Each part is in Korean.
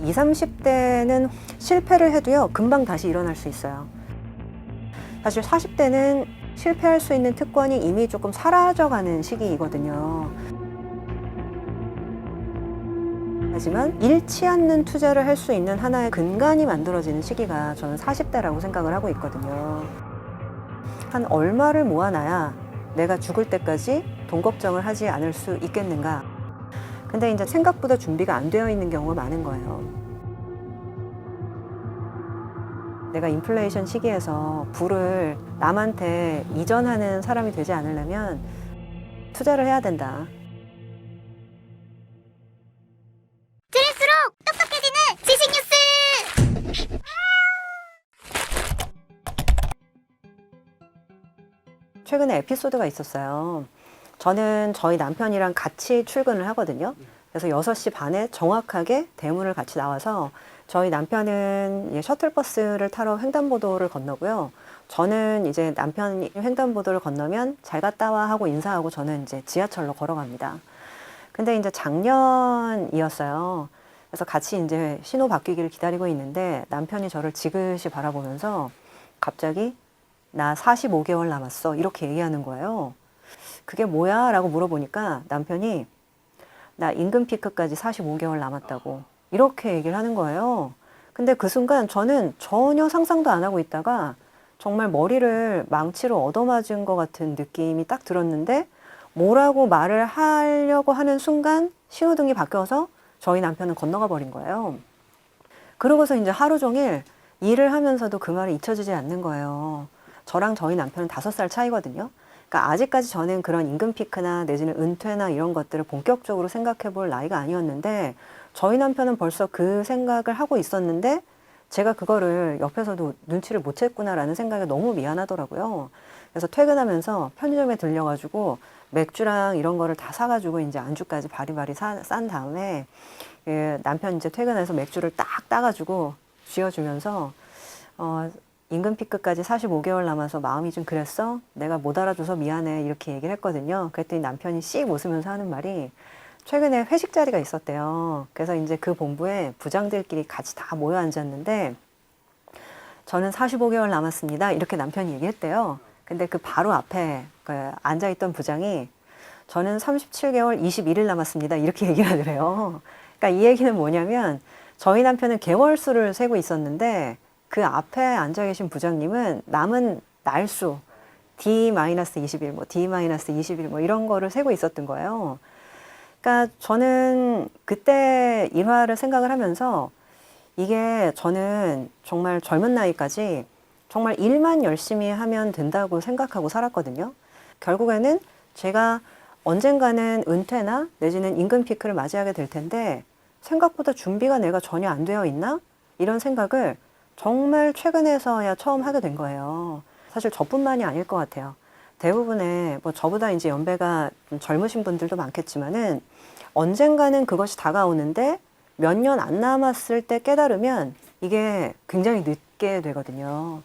20, 30대는 실패를 해도요, 금방 다시 일어날 수 있어요. 사실 40대는 실패할 수 있는 특권이 이미 조금 사라져가는 시기이거든요. 하지만 잃지 않는 투자를 할 수 있는 하나의 근간이 만들어지는 시기가 저는 40대라고 생각을 하고 있거든요. 한 얼마를 모아놔야 내가 죽을 때까지 돈 걱정을 하지 않을 수 있겠는가. 근데 이제 생각보다 준비가 안 되어 있는 경우가 많은 거예요. 내가 인플레이션 시기에서 부를 남한테 이전하는 사람이 되지 않으려면 투자를 해야 된다. 들을수록 똑똑해지는 지식 뉴스! 최근에 에피소드가 있었어요. 저는 저희 남편이랑 같이 출근을 하거든요. 그래서 6시 반에 정확하게 대문을 같이 나와서 저희 남편은 셔틀버스를 타러 횡단보도를 건너고요. 저는 이제 남편이 횡단보도를 건너면 잘 갔다 와 하고 인사하고 저는 이제 지하철로 걸어갑니다. 근데 이제 작년이었어요. 그래서 같이 이제 신호 바뀌기를 기다리고 있는데 남편이 저를 지그시 바라보면서 갑자기 나 45개월 남았어 이렇게 얘기하는 거예요. 그게 뭐야? 라고 물어보니까 남편이 나 임금 피크까지 45개월 남았다고 이렇게 얘기를 하는 거예요. 근데 그 순간 저는 전혀 상상도 안 하고 있다가 정말 머리를 망치로 얻어맞은 것 같은 느낌이 딱 들었는데 뭐라고 말을 하려고 하는 순간 신호등이 바뀌어서 저희 남편은 건너가 버린 거예요. 그러고서 이제 하루 종일 일을 하면서도 그 말이 잊혀지지 않는 거예요. 저랑 저희 남편은 5살 차이거든요. 그러니까 아직까지 저는 그런 임금 피크나 내지는 은퇴나 이런 것들을 본격적으로 생각해 볼 나이가 아니었는데 저희 남편은 벌써 그 생각을 하고 있었는데 제가 그거를 옆에서도 눈치를 못 챘구나라는 생각이 너무 미안하더라고요. 그래서 퇴근하면서 편의점에 들려가지고 맥주랑 이런 거를 다 사가지고 이제 안주까지 바리바리 싼 다음에 남편 이제 퇴근해서 맥주를 딱 따가지고 쥐어주면서 임금 피크까지 45개월 남아서 마음이 좀 그랬어? 내가 못 알아줘서 미안해. 이렇게 얘기를 했거든요. 그랬더니 남편이 씩 웃으면서 하는 말이 최근에 회식 자리가 있었대요. 그래서 이제 그 본부에 부장들끼리 같이 다 모여 앉았는데 저는 45개월 남았습니다. 이렇게 남편이 얘기했대요. 근데 그 바로 앞에 앉아있던 부장이 저는 37개월 21일 남았습니다. 이렇게 얘기를 하더래요. 그러니까 이 얘기는 뭐냐면 저희 남편은 개월수를 세고 있었는데 그 앞에 앉아 계신 부장님은 남은 날수 D-20일, D-20일 이런 거를 세고 있었던 거예요. 그러니까 저는 그때 일화를 생각을 하면서 이게 저는 정말 젊은 나이까지 정말 일만 열심히 하면 된다고 생각하고 살았거든요. 결국에는 제가 언젠가는 은퇴나 내지는 임금 피크를 맞이하게 될 텐데 생각보다 준비가 내가 전혀 안 되어 있나? 이런 생각을 정말 최근에서야 처음 하게 된 거예요. 사실 저뿐만이 아닐 것 같아요. 대부분의 저보다 이제 연배가 좀 젊으신 분들도 많겠지만은 언젠가는 그것이 다가오는데 몇 년 안 남았을 때 깨달으면 이게 굉장히 늦게 되거든요.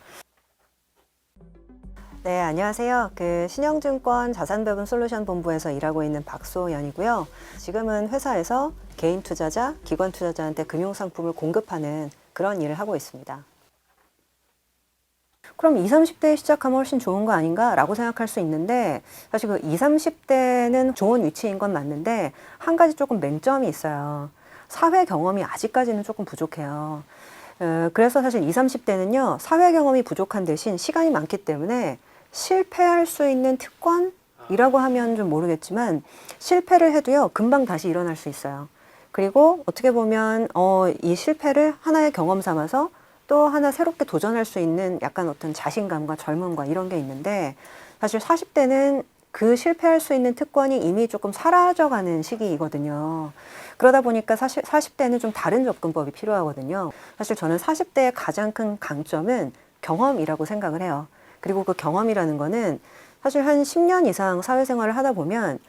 네, 안녕하세요. 신영증권 자산배분 솔루션 본부에서 일하고 있는 박소연이고요. 지금은 회사에서 개인 투자자, 기관 투자자한테 금융상품을 공급하는 그런 일을 하고 있습니다. 그럼 20, 30대에 시작하면 훨씬 좋은 거 아닌가? 라고 생각할 수 있는데 사실 그 20, 30대는 좋은 위치인 건 맞는데 한 가지 조금 맹점이 있어요. 사회 경험이 아직까지는 조금 부족해요. 그래서 사실 20, 30대는요, 사회 경험이 부족한 대신 시간이 많기 때문에 실패할 수 있는 특권이라고 하면 좀 모르겠지만 실패를 해도요, 금방 다시 일어날 수 있어요. 그리고 어떻게 보면 이 실패를 하나의 경험 삼아서 또 하나 새롭게 도전할 수 있는 약간 어떤 자신감과 젊음과 이런 게 있는데 사실 40대는 그 실패할 수 있는 특권이 이미 조금 사라져가는 시기이거든요. 그러다 보니까 사실 40대는 좀 다른 접근법이 필요하거든요. 사실 저는 40대의 가장 큰 강점은 경험이라고 생각을 해요. 그리고 그 경험이라는 거는 사실 한 10년 이상 사회생활을 하다 보면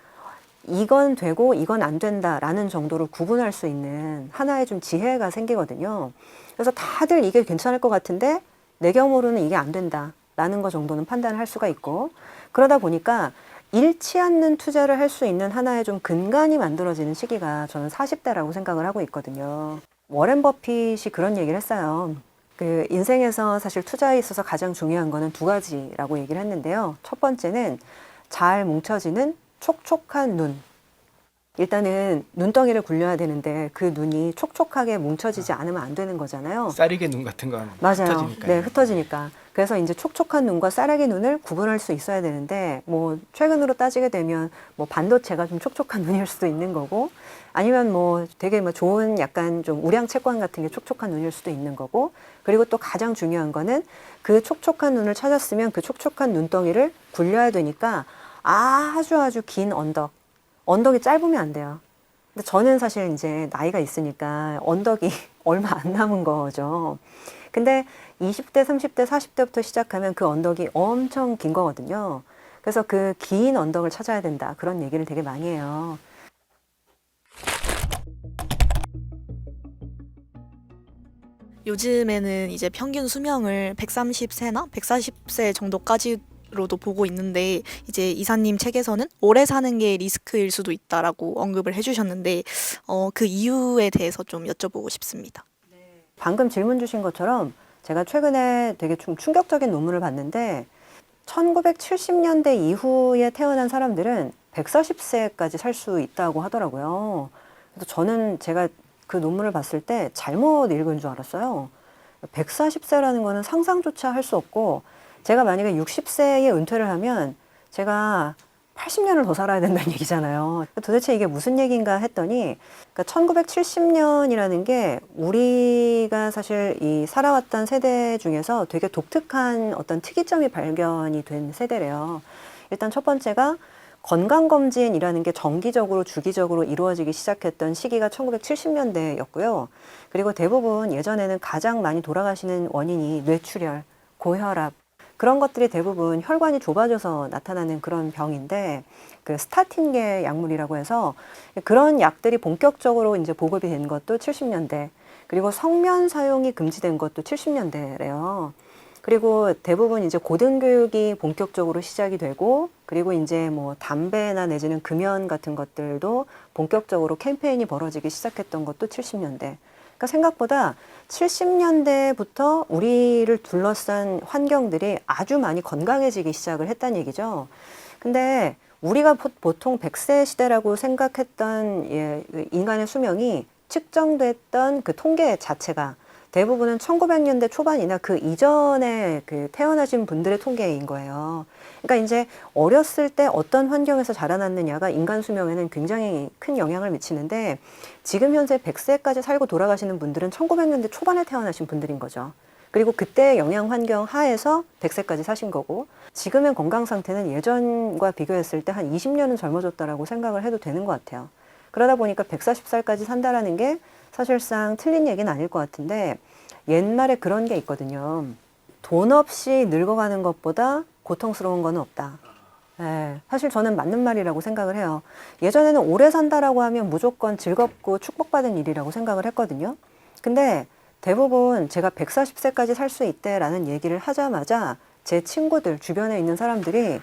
이건 되고 이건 안 된다라는 정도로 구분할 수 있는 하나의 좀 지혜가 생기거든요. 그래서 다들 이게 괜찮을 것 같은데 내 경우로는 이게 안 된다라는 거 정도는 판단을 할 수가 있고 그러다 보니까 잃지 않는 투자를 할 수 있는 하나의 좀 근간이 만들어지는 시기가 저는 40대라고 생각을 하고 있거든요. 워렌 버핏이 그런 얘기를 했어요. 그 인생에서 사실 투자에 있어서 가장 중요한 거는 두 가지라고 얘기를 했는데요. 첫 번째는 잘 뭉쳐지는 촉촉한 눈. 일단은 눈덩이를 굴려야 되는데 그 눈이 촉촉하게 뭉쳐지지 않으면 안 되는 거잖아요. 쌀이게 눈 같은 건 맞아요. 흩어지니까요. 네, 흩어지니까. 그래서 이제 촉촉한 눈과 쌀아기 눈을 구분할 수 있어야 되는데, 뭐, 최근으로 따지게 되면, 뭐, 반도체가 좀 촉촉한 눈일 수도 있는 거고, 아니면 뭐, 되게 뭐, 좋은 약간 좀 우량 채광 같은 게 촉촉한 눈일 수도 있는 거고, 그리고 또 가장 중요한 거는 그 촉촉한 눈을 찾았으면 그 촉촉한 눈덩이를 굴려야 되니까 아주 긴 언덕이 짧으면 안 돼요. 근데 저는 사실 이제 나이가 있으니까 언덕이 얼마 안 남은 거죠. 근데 20대, 30대, 40대부터 시작하면 그 언덕이 엄청 긴 거거든요. 그래서 그 긴 언덕을 찾아야 된다. 그런 얘기를 되게 많이 해요. 요즘에는 이제 평균 수명을 130세나 140세 정도까지로도 보고 있는데 이제 이사님 책에서는 오래 사는 게 리스크일 수도 있다라고 언급을 해주셨는데 그 이유에 대해서 좀 여쭤보고 싶습니다. 방금 질문 주신 것처럼 제가 최근에 되게 좀 충격적인 논문을 봤는데 1970년대 이후에 태어난 사람들은 140세까지 살 수 있다고 하더라고요. 그래서 저는 제가 그 논문을 봤을 때 잘못 읽은 줄 알았어요. 140세라는 거는 상상조차 할 수 없고 제가 만약에 60세에 은퇴를 하면 제가 80년을 더 살아야 된다는 얘기잖아요. 도대체 이게 무슨 얘기인가 했더니 그러니까 1970년이라는 게 우리가 사실 이 살아왔던 세대 중에서 되게 독특한 어떤 특이점이 발견이 된 세대래요. 일단 첫 번째가 건강검진이라는 게 정기적으로 주기적으로 이루어지기 시작했던 시기가 1970년대였고요. 그리고 대부분 예전에는 가장 많이 돌아가시는 원인이 뇌출혈, 고혈압, 그런 것들이 대부분 혈관이 좁아져서 나타나는 그런 병인데 그 스타틴계 약물이라고 해서 그런 약들이 본격적으로 이제 보급이 된 것도 70년대 그리고 성면 사용이 금지된 것도 70년대래요. 그리고 대부분 이제 고등교육이 본격적으로 시작이 되고 그리고 이제 뭐 담배나 내지는 금연 같은 것들도 본격적으로 캠페인이 벌어지기 시작했던 것도 70년대. 그러니까 생각보다 70년대부터 우리를 둘러싼 환경들이 아주 많이 건강해지기 시작을 했다는 얘기죠. 근데 우리가 보통 100세 시대라고 생각했던 인간의 수명이 측정됐던 그 통계 자체가 대부분은 1900년대 초반이나 그 이전에 그 태어나신 분들의 통계인 거예요. 그러니까 이제 어렸을 때 어떤 환경에서 자라났느냐가 인간 수명에는 굉장히 큰 영향을 미치는데 지금 현재 100세까지 살고 돌아가시는 분들은 1900년대 초반에 태어나신 분들인 거죠. 그리고 그때 영양 환경 하에서 100세까지 사신 거고 지금의 건강 상태는 예전과 비교했을 때 한 20년은 젊어졌다라고 생각을 해도 되는 것 같아요. 그러다 보니까 140살까지 산다라는 게 사실상 틀린 얘기는 아닐 것 같은데 옛말에 그런 게 있거든요. 돈 없이 늙어가는 것보다 고통스러운 건 없다. 네, 사실 저는 맞는 말이라고 생각을 해요. 예전에는 오래 산다라고 하면 무조건 즐겁고 축복받은 일이라고 생각을 했거든요. 근데 대부분 제가 140세까지 살 수 있대라는 얘기를 하자마자 제 친구들, 주변에 있는 사람들이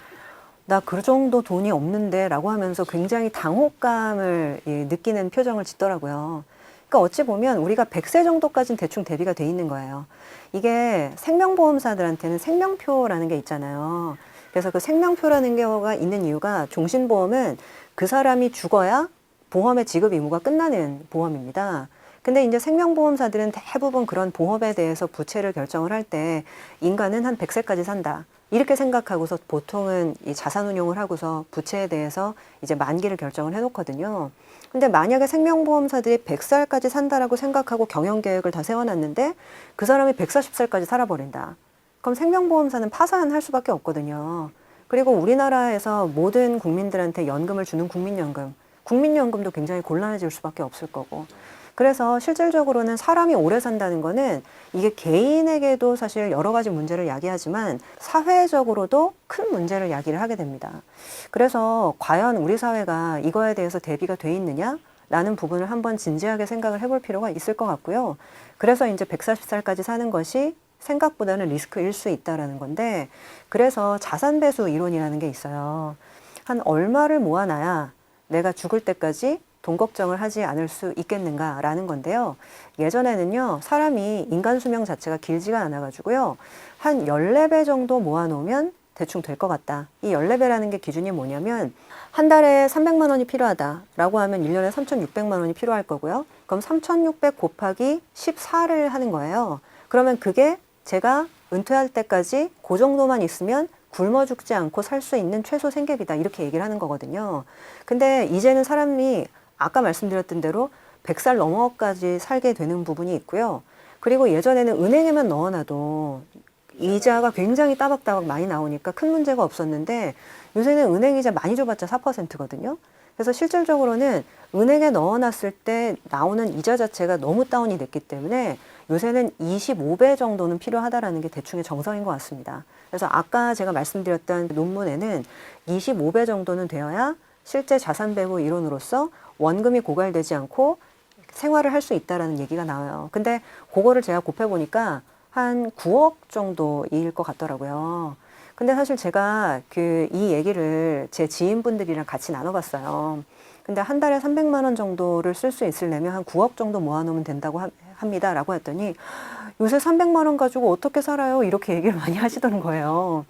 나 그 정도 돈이 없는데 라고 하면서 굉장히 당혹감을 느끼는 표정을 짓더라고요. 그러니까 어찌 보면 우리가 100세 정도까지는 대충 대비가 돼 있는 거예요. 이게 생명보험사들한테는 생명표라는 게 있잖아요. 그래서 그 생명표라는 게가 있는 이유가 종신보험은 그 사람이 죽어야 보험의 지급 의무가 끝나는 보험입니다. 근데 이제 생명보험사들은 대부분 그런 보험에 대해서 부채를 결정을 할 때 인간은 한 100세까지 산다. 이렇게 생각하고서 보통은 이 자산운용을 하고서 부채에 대해서 이제 만기를 결정을 해놓거든요. 근데 만약에 생명보험사들이 100살까지 산다라고 생각하고 경영계획을 다 세워놨는데 그 사람이 140살까지 살아버린다. 그럼 생명보험사는 파산할 수밖에 없거든요. 그리고 우리나라에서 모든 국민들한테 연금을 주는 국민연금도 굉장히 곤란해질 수밖에 없을 거고. 그래서 실질적으로는 사람이 오래 산다는 거는 이게 개인에게도 사실 여러 가지 문제를 야기하지만 사회적으로도 큰 문제를 야기를 하게 됩니다. 그래서 과연 우리 사회가 이거에 대해서 대비가 돼 있느냐? 라는 부분을 한번 진지하게 생각을 해볼 필요가 있을 것 같고요. 그래서 이제 140살까지 사는 것이 생각보다는 리스크일 수 있다라는 건데 그래서 자산배수 이론이라는 게 있어요. 한 얼마를 모아놔야 내가 죽을 때까지 돈 걱정을 하지 않을 수 있겠는가라는 건데요. 예전에는요, 사람이 인간 수명 자체가 길지가 않아가지고요, 한 14배 정도 모아놓으면 대충 될 것 같다. 이 14배라는 게 기준이 뭐냐면, 한 달에 300만 원이 필요하다라고 하면 1년에 3,600만 원이 필요할 거고요. 그럼 3,600 곱하기 14를 하는 거예요. 그러면 그게 제가 은퇴할 때까지 그 정도만 있으면 굶어 죽지 않고 살 수 있는 최소 생계비다. 이렇게 얘기를 하는 거거든요. 근데 이제는 사람이 아까 말씀드렸던 대로 100살 넘어까지 살게 되는 부분이 있고요. 그리고 예전에는 은행에만 넣어놔도 이자가 굉장히 따박따박 많이 나오니까 큰 문제가 없었는데 요새는 은행 이자 많이 줘봤자 4%거든요. 그래서 실질적으로는 은행에 넣어놨을 때 나오는 이자 자체가 너무 다운이 됐기 때문에 요새는 25배 정도는 필요하다라는 게 대충의 정성인 것 같습니다. 그래서 아까 제가 말씀드렸던 논문에는 25배 정도는 되어야 실제 자산 배분 이론으로서 원금이 고갈되지 않고 생활을 할 수 있다라는 얘기가 나와요. 근데 그거를 제가 곱해보니까 한 9억 정도일 것 같더라고요. 근데 사실 제가 이 얘기를 제 지인분들이랑 같이 나눠봤어요. 근데 한 달에 300만 원 정도를 쓸 수 있으려면 한 9억 정도 모아놓으면 된다고 합니다. 라고 했더니 요새 300만 원 가지고 어떻게 살아요? 이렇게 얘기를 많이 하시던 거예요.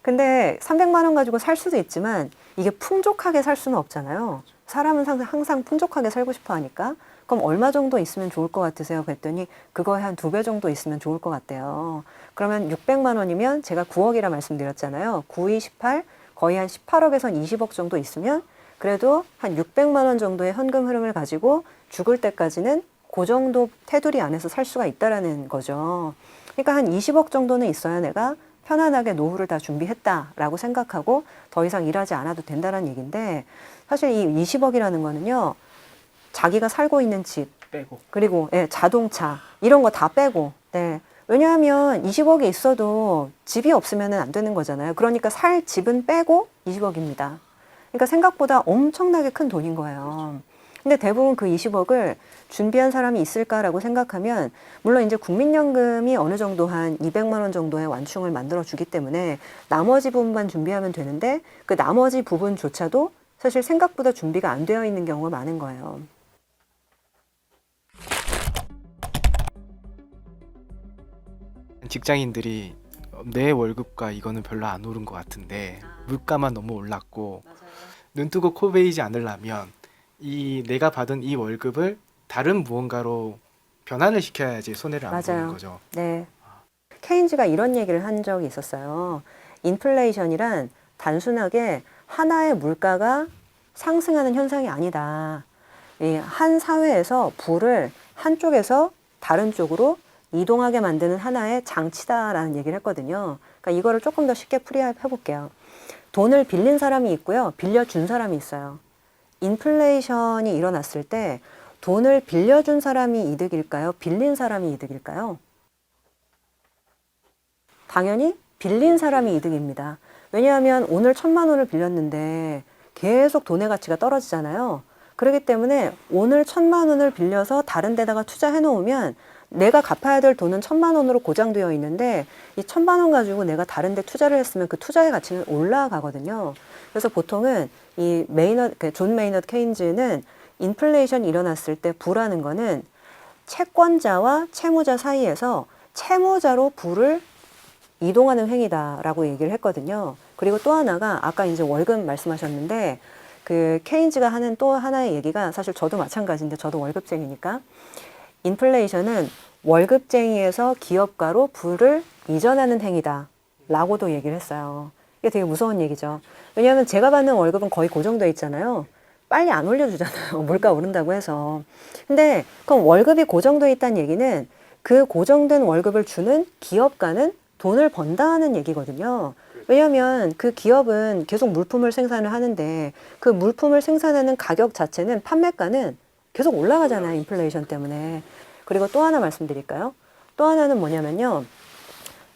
근데 300만 원 가지고 살 수도 있지만 이게 풍족하게 살 수는 없잖아요. 사람은 항상 풍족하게 살고 싶어 하니까. 그럼 얼마 정도 있으면 좋을 것 같으세요? 그랬더니 그거에 한 2배 정도 있으면 좋을 것 같대요. 그러면 600만 원이면 제가 9억이라 말씀드렸잖아요. 9, 2, 18, 거의 한 18억에서 20억 정도 있으면 그래도 한 600만 원 정도의 현금 흐름을 가지고 죽을 때까지는 그 정도 테두리 안에서 살 수가 있다라는 거죠. 그러니까 한 20억 정도는 있어야 내가 편안하게 노후를 다 준비했다라고 생각하고 더 이상 일하지 않아도 된다는 얘기인데 사실 이 20억이라는 거는요. 자기가 살고 있는 집 빼고 그리고 자동차 이런 거 다 빼고 왜냐하면 20억이 있어도 집이 없으면 안 되는 거잖아요. 그러니까 살 집은 빼고 20억입니다. 그러니까 생각보다 엄청나게 큰 돈인 거예요. 근데 대부분 그 20억을 준비한 사람이 있을까라고 생각하면 물론 이제 국민연금이 어느 정도 한 200만 원 정도의 완충을 만들어 주기 때문에 나머지 부분만 준비하면 되는데 그 나머지 부분조차도 사실 생각보다 준비가 안 되어 있는 경우가 많은 거예요. 직장인들이 내 월급과 이거는 별로 안 오른 것 같은데 물가만 너무 올랐고 눈 뜨고 코 베이지 않으려면 이 내가 받은 이 월급을 다른 무언가로 변환을 시켜야지 손해를 안 보는 맞아요. 거죠. 네. 케인즈가 이런 얘기를 한 적이 있었어요. 인플레이션이란 단순하게 하나의 물가가 상승하는 현상이 아니다. 한 사회에서 부를 한쪽에서 다른 쪽으로 이동하게 만드는 하나의 장치다라는 얘기를 했거든요. 그러니까 이거를 조금 더 쉽게 풀이해 볼게요. 돈을 빌린 사람이 있고요. 빌려준 사람이 있어요. 인플레이션이 일어났을 때 돈을 빌려준 사람이 이득일까요? 빌린 사람이 이득일까요? 당연히 빌린 사람이 이득입니다. 왜냐하면 오늘 1,000만 원을 빌렸는데 계속 돈의 가치가 떨어지잖아요. 그렇기 때문에 오늘 1,000만 원을 빌려서 다른 데다가 투자해 놓으면 내가 갚아야 될 돈은 1,000만 원으로 고정되어 있는데 이 1,000만 원 가지고 내가 다른 데 투자를 했으면 그 투자의 가치는 올라가거든요. 그래서 보통은 존 메이너드 케인즈는 인플레이션이 일어났을 때 부라는 거는 채권자와 채무자 사이에서 채무자로 부를 이동하는 행위다라고 얘기를 했거든요. 그리고 또 하나가 아까 이제 월급 말씀하셨는데 그 케인즈가 하는 또 하나의 얘기가 사실 저도 마찬가지인데 저도 월급쟁이니까 인플레이션은 월급쟁이에서 기업가로 부를 이전하는 행위다라고도 얘기를 했어요. 이게 되게 무서운 얘기죠. 왜냐하면 제가 받는 월급은 거의 고정돼 있잖아요. 빨리 안 올려주잖아요. 물가 오른다고 해서. 근데 그럼 월급이 고정돼 있다는 얘기는 그 고정된 월급을 주는 기업가는 돈을 번다는 얘기거든요. 왜냐하면 그 기업은 계속 물품을 생산을 하는데 그 물품을 생산하는 가격 자체는 판매가는 계속 올라가잖아요. 인플레이션 때문에. 그리고 또 하나 말씀드릴까요? 또 하나는 뭐냐면요.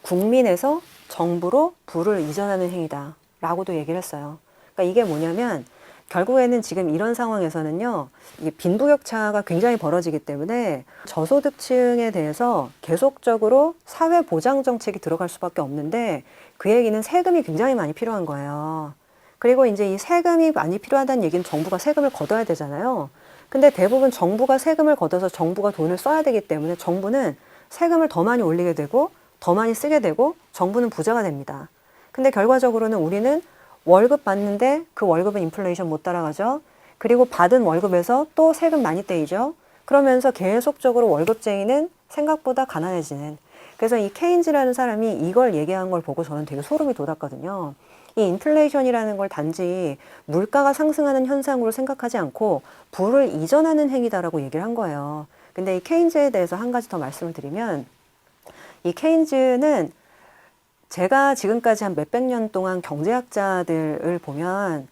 국민에서 정부로 부를 이전하는 행위다 라고도 얘기를 했어요. 그러니까 이게 뭐냐면 결국에는 지금 이런 상황에서는요. 이 빈부격차가 굉장히 벌어지기 때문에 저소득층에 대해서 계속적으로 사회보장 정책이 들어갈 수밖에 없는데 그 얘기는 세금이 굉장히 많이 필요한 거예요. 그리고 이제 이 세금이 많이 필요하다는 얘기는 정부가 세금을 걷어야 되잖아요. 근데 대부분 정부가 세금을 걷어서 정부가 돈을 써야 되기 때문에 정부는 세금을 더 많이 올리게 되고 더 많이 쓰게 되고 정부는 부자가 됩니다. 근데 결과적으로는 우리는 월급 받는데 그 월급은 인플레이션 못 따라가죠. 그리고 받은 월급에서 또 세금 많이 떼이죠. 그러면서 계속적으로 월급쟁이는 생각보다 가난해지는. 그래서 이 케인즈라는 사람이 이걸 얘기한 걸 보고 저는 되게 소름이 돋았거든요. 이 인플레이션이라는 걸 단지 물가가 상승하는 현상으로 생각하지 않고 부를 이전하는 행위다라고 얘기를 한 거예요. 근데 이 케인즈에 대해서 한 가지 더 말씀을 드리면, 이 케인즈는 제가 지금까지 한 몇백 년 동안 경제학자들을 보면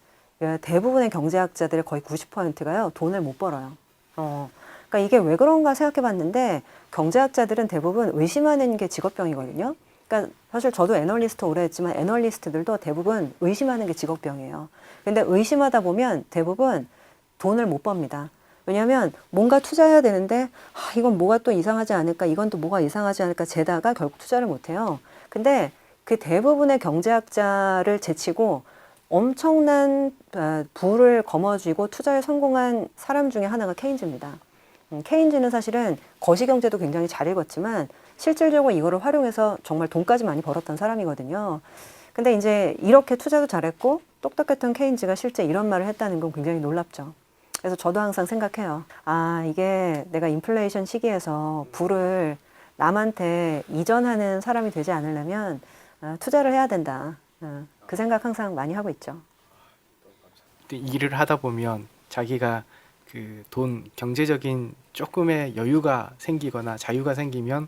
대부분의 경제학자들의 거의 90%가요, 돈을 못 벌어요. 그러니까 이게 왜 그런가 생각해 봤는데, 경제학자들은 대부분 의심하는 게 직업병이거든요. 그러니까 사실 저도 애널리스트 오래 했지만 애널리스트들도 대부분 의심하는 게 직업병이에요. 근데 의심하다 보면 대부분 돈을 못 법니다. 왜냐하면 뭔가 투자해야 되는데 이건 뭐가 또 이상하지 않을까, 이건 또 뭐가 이상하지 않을까 재다가 결국 투자를 못 해요. 근데 그 대부분의 경제학자를 제치고 엄청난 부를 거머쥐고 투자에 성공한 사람 중에 하나가 케인즈입니다. 케인즈는 사실은 거시경제도 굉장히 잘 읽었지만 실질적으로 이거를 활용해서 정말 돈까지 많이 벌었던 사람이거든요. 근데 이제 이렇게 투자도 잘했고 똑똑했던 케인즈가 실제 이런 말을 했다는 건 굉장히 놀랍죠. 그래서 저도 항상 생각해요. 이게 내가 인플레이션 시기에서 부를 남한테 이전하는 사람이 되지 않으려면 투자를 해야 된다. 그 생각 항상 많이 하고 있죠. 일을 하다 보면 자기가 그 돈, 경제적인 조금의 여유가 생기거나 자유가 생기면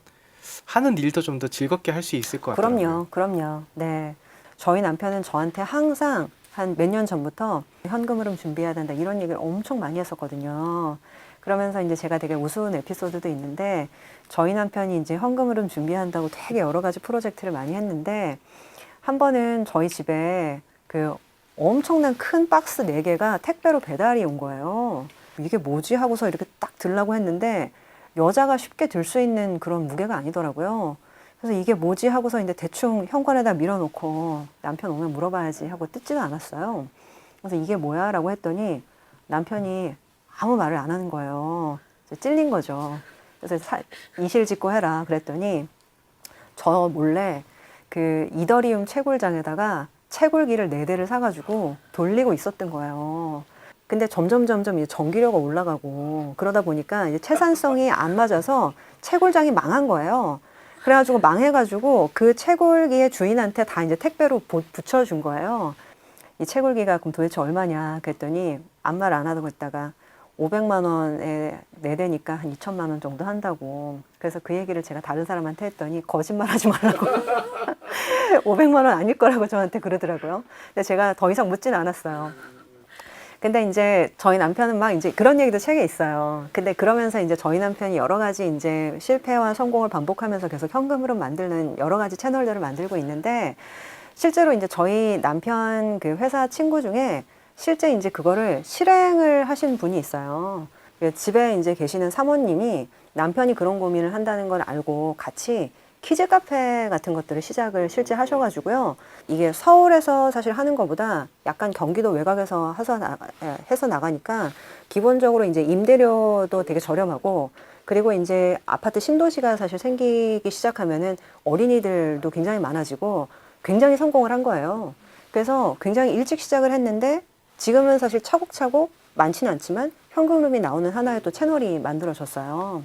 하는 일도 좀 더 즐겁게 할 수 있을 것 같아요. 그럼요. 네. 저희 남편은 저한테 항상 한 몇 년 전부터 현금 흐름 준비해야 된다 이런 얘기를 엄청 많이 했었거든요. 그러면서 이제 제가 되게 우스운 에피소드도 있는데, 저희 남편이 이제 현금 흐름 준비한다고 되게 여러 가지 프로젝트를 많이 했는데, 한 번은 저희 집에 그 엄청난 큰 박스 4개가 택배로 배달이 온 거예요. 이게 뭐지 하고서 이렇게 딱 들라고 했는데 여자가 쉽게 들 수 있는 그런 무게가 아니더라고요. 그래서 이게 뭐지 하고서 이제 대충 현관에다 밀어놓고 남편 오면 물어봐야지 하고 뜯지도 않았어요. 그래서 이게 뭐야 라고 했더니 남편이 아무 말을 안 하는 거예요. 찔린 거죠. 그래서 이실직고 해라 그랬더니 저 몰래 그 이더리움 채굴장에다가 채굴기를 4대를 사가지고 돌리고 있었던 거예요. 근데 점점 이제 전기료가 올라가고 그러다 보니까 이제 채산성이 안 맞아서 채굴장이 망한 거예요. 그래가지고 망해가지고 그 채굴기의 주인한테 다 이제 택배로 붙여준 거예요. 이 채굴기가 그럼 도대체 얼마냐 그랬더니 아무 말 안 하고 있다가 500만 원에 4대니까 한 2천만 원 정도 한다고. 그래서 그 얘기를 제가 다른 사람한테 했더니 거짓말 하지 말라고. 500만 원 아닐 거라고 저한테 그러더라고요. 근데 제가 더 이상 묻지는 않았어요. 근데 이제 저희 남편은 막 이제 그런 얘기도 책에 있어요. 근데 그러면서 이제 저희 남편이 여러 가지 이제 실패와 성공을 반복하면서 계속 현금 흐름 만드는 여러 가지 채널들을 만들고 있는데, 실제로 이제 저희 남편 그 회사 친구 중에 실제 이제 그거를 실행을 하신 분이 있어요. 집에 이제 계시는 사모님이 남편이 그런 고민을 한다는 걸 알고 같이 키즈 카페 같은 것들을 시작을 실제 하셔가지고요. 이게 서울에서 사실 하는 것보다 약간 경기도 외곽에서 해서 나가니까 기본적으로 이제 임대료도 되게 저렴하고, 그리고 이제 아파트 신도시가 사실 생기기 시작하면은 어린이들도 굉장히 많아지고 굉장히 성공을 한 거예요. 그래서 굉장히 일찍 시작을 했는데 지금은 사실 차곡차곡 많지는 않지만 현금흐름이 나오는 하나의 또 채널이 만들어졌어요.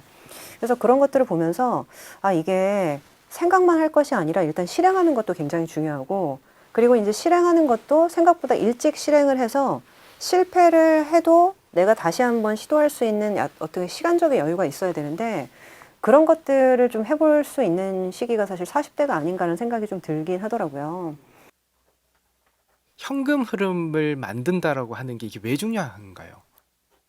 그래서 그런 것들을 보면서 이게 생각만 할 것이 아니라 일단 실행하는 것도 굉장히 중요하고, 그리고 이제 실행하는 것도 생각보다 일찍 실행을 해서 실패를 해도 내가 다시 한번 시도할 수 있는 어떤 시간적인 여유가 있어야 되는데, 그런 것들을 좀 해볼 수 있는 시기가 사실 40대가 아닌가라는 생각이 좀 들긴 하더라고요. 현금 흐름을 만든다라고 하는 게 이게 왜 중요한가요?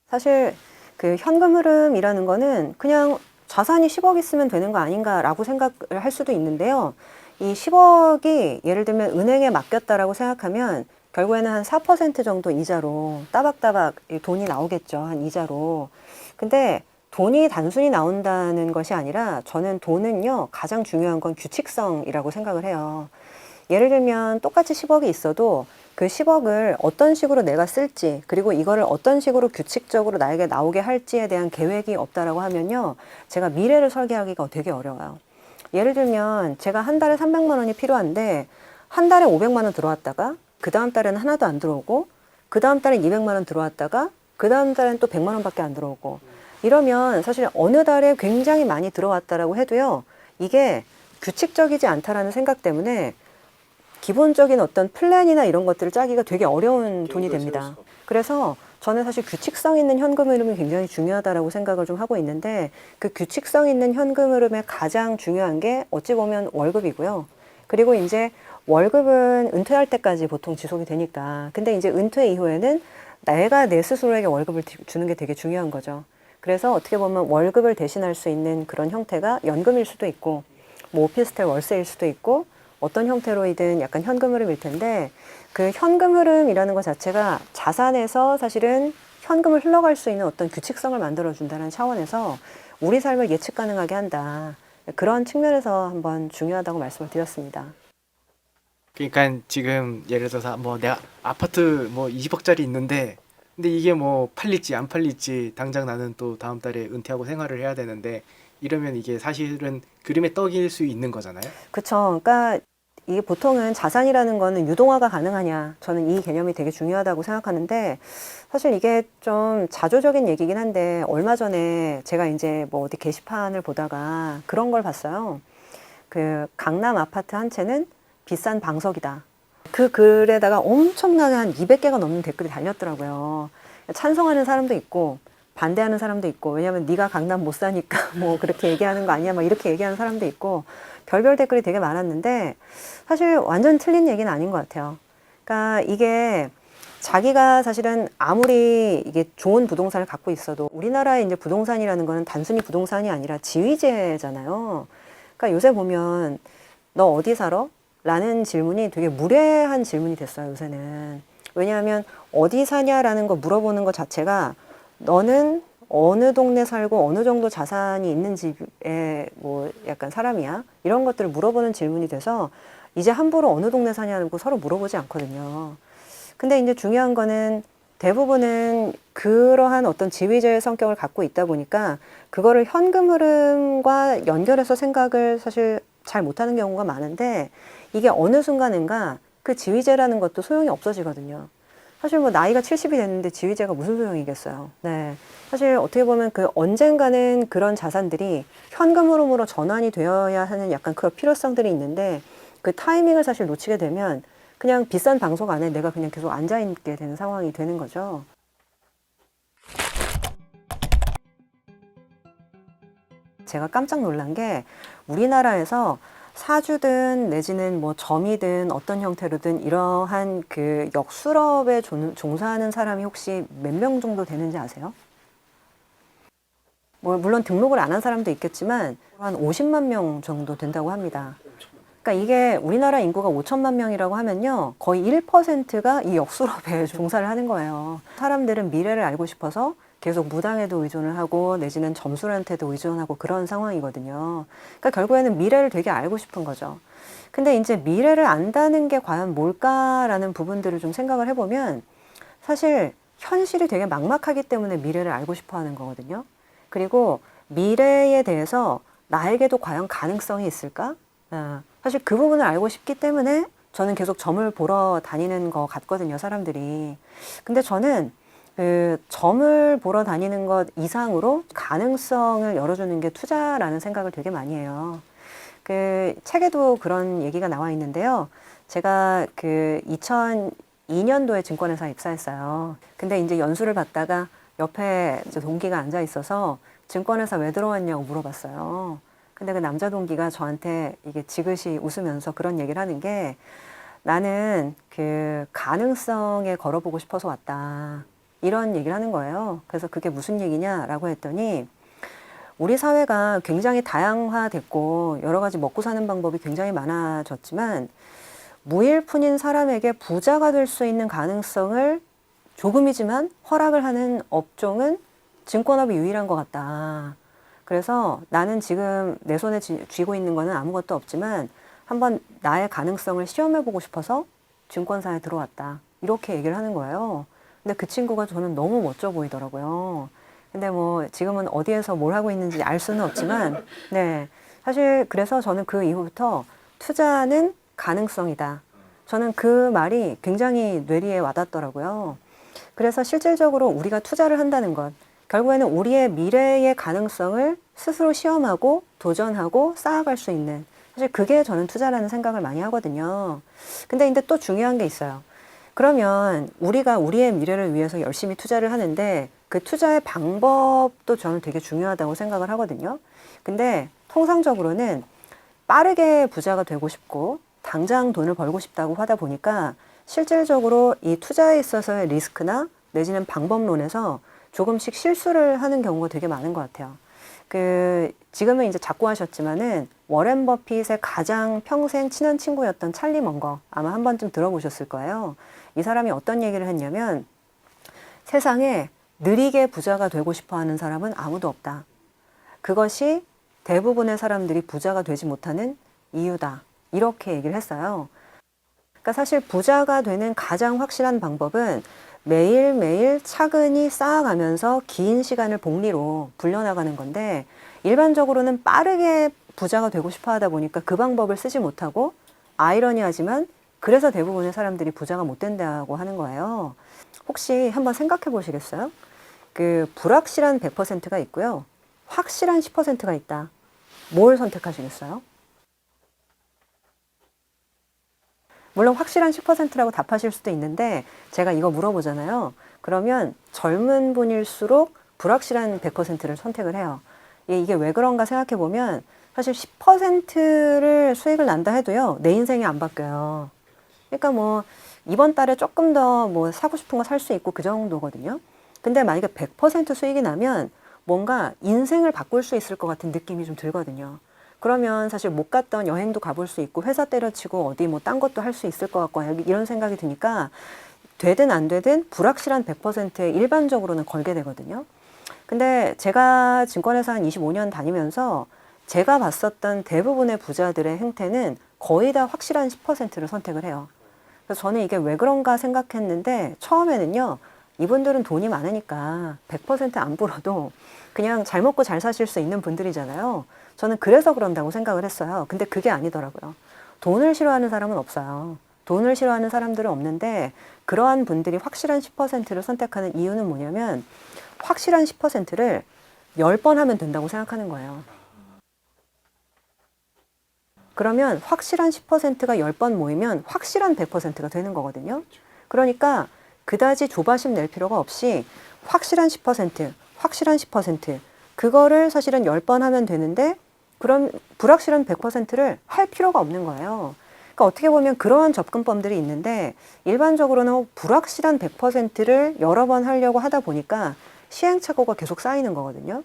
사실 그 현금 흐름이라는 거는 그냥 자산이 10억 있으면 되는 거 아닌가라고 생각을 할 수도 있는데요. 이 10억이 예를 들면 은행에 맡겼다라고 생각하면 결국에는 한 4% 정도 이자로 따박따박 돈이 나오겠죠. 한 이자로. 근데 돈이 단순히 나온다는 것이 아니라 저는 돈은요, 가장 중요한 건 규칙성이라고 생각을 해요. 예를 들면 똑같이 10억이 있어도 그 10억을 어떤 식으로 내가 쓸지, 그리고 이거를 어떤 식으로 규칙적으로 나에게 나오게 할지에 대한 계획이 없다라고 하면요, 제가 미래를 설계하기가 되게 어려워요. 예를 들면 제가 한 달에 300만 원이 필요한데 한 달에 500만 원 들어왔다가 그 다음 달에는 하나도 안 들어오고 그 다음 달엔 200만 원 들어왔다가 그 다음 달엔 또 100만 원밖에 안 들어오고, 이러면 사실 어느 달에 굉장히 많이 들어왔다라고 해도요, 이게 규칙적이지 않다라는 생각 때문에 기본적인 어떤 플랜이나 이런 것들을 짜기가 되게 어려운 돈이 됩니다. 그래서 저는 사실 규칙성 있는 현금 흐름이 굉장히 중요하다라고 생각을 좀 하고 있는데, 그 규칙성 있는 현금 흐름의 가장 중요한 게 어찌 보면 월급이고요. 그리고 이제 월급은 은퇴할 때까지 보통 지속이 되니까. 근데 이제 은퇴 이후에는 내가 내 스스로에게 월급을 주는 게 되게 중요한 거죠. 그래서 어떻게 보면 월급을 대신할 수 있는 그런 형태가 연금일 수도 있고, 뭐 오피스텔 월세일 수도 있고, 어떤 형태로이든 약간 현금 흐름일 텐데, 그 현금 흐름이라는 것 자체가 자산에서 사실은 현금을 흘러갈 수 있는 어떤 규칙성을 만들어준다는 차원에서 우리 삶을 예측 가능하게 한다. 그런 측면에서 한번 중요하다고 말씀을 드렸습니다. 그러니까 지금 예를 들어서 뭐 내가 아파트 뭐 20억짜리 있는데 근데 이게 뭐 팔릴지 안 팔릴지 당장 나는 또 다음 달에 은퇴하고 생활을 해야 되는데 이러면 이게 사실은 그림의 떡일 수 있는 거잖아요. 그쵸. 그러니까 이게 보통은 자산이라는 거는 유동화가 가능하냐. 저는 이 개념이 되게 중요하다고 생각하는데, 사실 이게 좀 자조적인 얘기긴 한데, 얼마 전에 제가 이제 뭐 어디 게시판을 보다가 그런 걸 봤어요. 그 강남 아파트 한 채는 비싼 방석이다. 그 글에다가 엄청나게 한 200개가 넘는 댓글이 달렸더라고요. 찬성하는 사람도 있고 반대하는 사람도 있고, 왜냐면 네가 강남 못 사니까 뭐 그렇게 얘기하는 거 아니야 막 이렇게 얘기하는 사람도 있고, 별별 댓글이 되게 많았는데 사실 완전 틀린 얘기는 아닌 것 같아요. 그러니까 이게 자기가 사실은 아무리 이게 좋은 부동산을 갖고 있어도, 우리나라의 이제 부동산이라는 거는 단순히 부동산이 아니라 지위제잖아요. 그러니까 요새 보면 너 어디 살아? 라는 질문이 되게 무례한 질문이 됐어요, 요새는. 왜냐하면 어디 사냐라는 거 물어보는 것 자체가 너는 어느 동네 살고 어느 정도 자산이 있는 집에 뭐 약간 사람이야? 이런 것들을 물어보는 질문이 돼서 이제 함부로 어느 동네 사냐는 거 서로 물어보지 않거든요. 근데 이제 중요한 거는 대부분은 그러한 어떤 지위제의 성격을 갖고 있다 보니까 그거를 현금 흐름과 연결해서 생각을 사실 잘 못하는 경우가 많은데, 이게 어느 순간인가 그 지위제라는 것도 소용이 없어지거든요. 사실 뭐 나이가 70이 됐는데 지위제가 무슨 소용이겠어요. 네. 사실 어떻게 보면 그 언젠가는 그런 자산들이 현금 흐름으로 전환이 되어야 하는 약간 그 필요성들이 있는데, 그 타이밍을 사실 놓치게 되면 그냥 비싼 방석 안에 내가 그냥 계속 앉아 있게 되는 상황이 되는 거죠. 제가 깜짝 놀란 게, 우리나라에서 사주든 내지는 뭐 점이든 어떤 형태로든 이러한 그 역술업에 종사하는 사람이 혹시 몇 명 정도 되는지 아세요? 뭐 물론 등록을 안 한 사람도 있겠지만 한 50만 명 정도 된다고 합니다. 그러니까 이게 우리나라 인구가 5천만 명이라고 하면요, 거의 1%가 이 역술업에 종사를 하는 거예요. 사람들은 미래를 알고 싶어서 계속 무당에도 의존을 하고 내지는 점술한테도 의존하고 그런 상황이거든요. 그러니까 결국에는 미래를 되게 알고 싶은 거죠. 근데 이제 미래를 안다는 게 과연 뭘까라는 부분들을 좀 생각을 해보면, 사실 현실이 되게 막막하기 때문에 미래를 알고 싶어 하는 거거든요. 그리고 미래에 대해서 나에게도 과연 가능성이 있을까? 사실 그 부분을 알고 싶기 때문에 저는 계속 점을 보러 다니는 것 같거든요, 사람들이. 근데 저는 그 점을 보러 다니는 것 이상으로 가능성을 열어주는 게 투자라는 생각을 되게 많이 해요. 그 책에도 그런 얘기가 나와 있는데요. 제가 그 2002년도에 증권회사에 입사했어요. 근데 이제 연수를 받다가 옆에 이제 동기가 앉아 있어서 증권회사 왜 들어왔냐고 물어봤어요. 근데 그 남자 동기가 저한테 이게 지그시 웃으면서 그런 얘기를 하는 게, 나는 그 가능성에 걸어보고 싶어서 왔다. 이런 얘기를 하는 거예요. 그래서 그게 무슨 얘기냐라고 했더니, 우리 사회가 굉장히 다양화됐고 여러 가지 먹고 사는 방법이 굉장히 많아졌지만 무일푼인 사람에게 부자가 될 수 있는 가능성을 조금이지만 허락을 하는 업종은 증권업이 유일한 것 같다. 그래서 나는 지금 내 손에 쥐고 있는 거는 아무것도 없지만 한번 나의 가능성을 시험해보고 싶어서 증권사에 들어왔다. 이렇게 얘기를 하는 거예요. 근데 그 친구가 저는 너무 멋져 보이더라고요. 근데 뭐 지금은 어디에서 뭘 하고 있는지 알 수는 없지만, 네. 사실 그래서 저는 그 이후부터 투자는 가능성이다. 저는 그 말이 굉장히 뇌리에 와닿더라고요. 그래서 실질적으로 우리가 투자를 한다는 것, 결국에는 우리의 미래의 가능성을 스스로 시험하고 도전하고 쌓아갈 수 있는, 사실 그게 저는 투자라는 생각을 많이 하거든요. 근데 또 중요한 게 있어요. 그러면 우리가 우리의 미래를 위해서 열심히 투자를 하는데 그 투자의 방법도 저는 되게 중요하다고 생각을 하거든요. 근데 통상적으로는 빠르게 부자가 되고 싶고 당장 돈을 벌고 싶다고 하다 보니까 실질적으로 이 투자에 있어서의 리스크나 내지는 방법론에서 조금씩 실수를 하는 경우가 되게 많은 것 같아요. 지금은 이제 자꾸 하셨지만은 워렌 버핏의 가장 평생 친한 친구였던 찰리 먼거, 아마 한 번쯤 들어보셨을 거예요. 이 사람이 어떤 얘기를 했냐면 세상에 느리게 부자가 되고 싶어 하는 사람은 아무도 없다. 그것이 대부분의 사람들이 부자가 되지 못하는 이유다. 이렇게 얘기를 했어요. 그러니까 사실 부자가 되는 가장 확실한 방법은 매일매일 차근히 쌓아가면서 긴 시간을 복리로 불려나가는 건데 일반적으로는 빠르게 부자가 되고 싶어 하다 보니까 그 방법을 쓰지 못하고 아이러니하지만 그래서 대부분의 사람들이 부자가 못 된다고 하는 거예요. 혹시 한번 생각해 보시겠어요? 불확실한 100%가 있고요. 확실한 10%가 있다. 뭘 선택하시겠어요? 물론 확실한 10%라고 답하실 수도 있는데 제가 이거 물어보잖아요. 그러면 젊은 분일수록 불확실한 100%를 선택을 해요. 이게 왜 그런가 생각해 보면 사실 10%를 수익을 난다 해도요. 내 인생이 안 바뀌어요. 그러니까 뭐 이번 달에 조금 더 뭐 사고 싶은 거 살 수 있고 그 정도거든요. 근데 만약에 100% 수익이 나면 뭔가 인생을 바꿀 수 있을 것 같은 느낌이 좀 들거든요. 그러면 사실 못 갔던 여행도 가볼 수 있고 회사 때려치고 어디 뭐 딴 것도 할 수 있을 것 같고 이런 생각이 드니까 되든 안 되든 불확실한 100%에 일반적으로는 걸게 되거든요. 근데 제가 증권회사 한 25년 다니면서 제가 봤었던 대부분의 부자들의 행태는 거의 다 확실한 10%를 선택을 해요. 그래서 저는 이게 왜 그런가 생각했는데 처음에는요. 이분들은 돈이 많으니까 100%안 불어도 그냥 잘 먹고 잘 사실 수 있는 분들이잖아요. 저는 그래서 그런다고 생각을 했어요. 근데 그게 아니더라고요. 돈을 싫어하는 사람은 없어요. 돈을 싫어하는 사람들은 없는데 그러한 분들이 확실한 10%를 선택하는 이유는 뭐냐면 확실한 10%를 10번 하면 된다고 생각하는 거예요. 그러면 확실한 10%가 10번 모이면 확실한 100%가 되는 거거든요. 그러니까 그다지 조바심 낼 필요가 없이 확실한 10%, 확실한 10%, 그거를 사실은 10번 하면 되는데 그럼 불확실한 100%를 할 필요가 없는 거예요. 그러니까 어떻게 보면 그러한 접근법들이 있는데 일반적으로는 불확실한 100%를 여러 번 하려고 하다 보니까 시행착오가 계속 쌓이는 거거든요.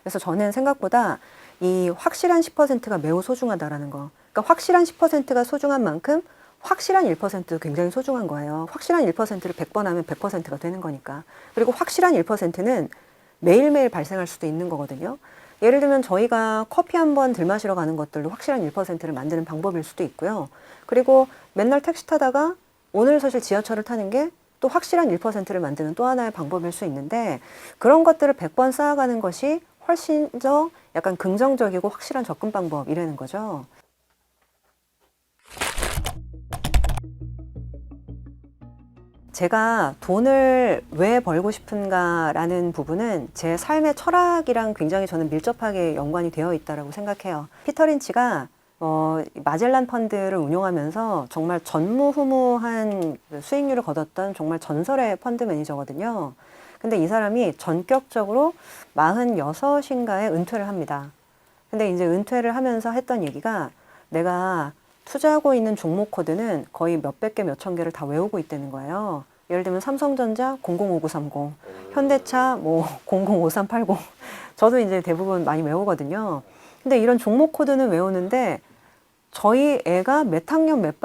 그래서 저는 생각보다 이 확실한 10%가 매우 소중하다라는 거. 그러니까 확실한 10%가 소중한 만큼 확실한 1%도 굉장히 소중한 거예요. 확실한 1%를 100번 하면 100%가 되는 거니까. 그리고 확실한 1%는 매일매일 발생할 수도 있는 거거든요. 예를 들면 저희가 커피 한 번 들마시러 가는 것들도 확실한 1%를 만드는 방법일 수도 있고요. 그리고 맨날 택시 타다가 오늘 사실 지하철을 타는 게 또 확실한 1%를 만드는 또 하나의 방법일 수 있는데 그런 것들을 100번 쌓아가는 것이 훨씬 더 약간 긍정적이고 확실한 접근 방법이라는 거죠. 제가 돈을 왜 벌고 싶은가라는 부분은 제 삶의 철학이랑 굉장히 저는 밀접하게 연관이 되어 있다고 생각해요. 피터 린치가 마젤란 펀드를 운용하면서 정말 전무후무한 수익률을 거뒀던 정말 전설의 펀드 매니저거든요. 근데 이 사람이 전격적으로 46인가에 은퇴를 합니다. 근데 이제 은퇴를 하면서 했던 얘기가 내가 투자하고 있는 종목 코드는 거의 몇백 개, 몇천 개를 다 외우고 있다는 거예요. 예를 들면 삼성전자 005930, 현대차 뭐 005380. 저도 이제 대부분 많이 외우거든요. 근데 이런 종목 코드는 외우는데 저희 애가 몇 학년 몇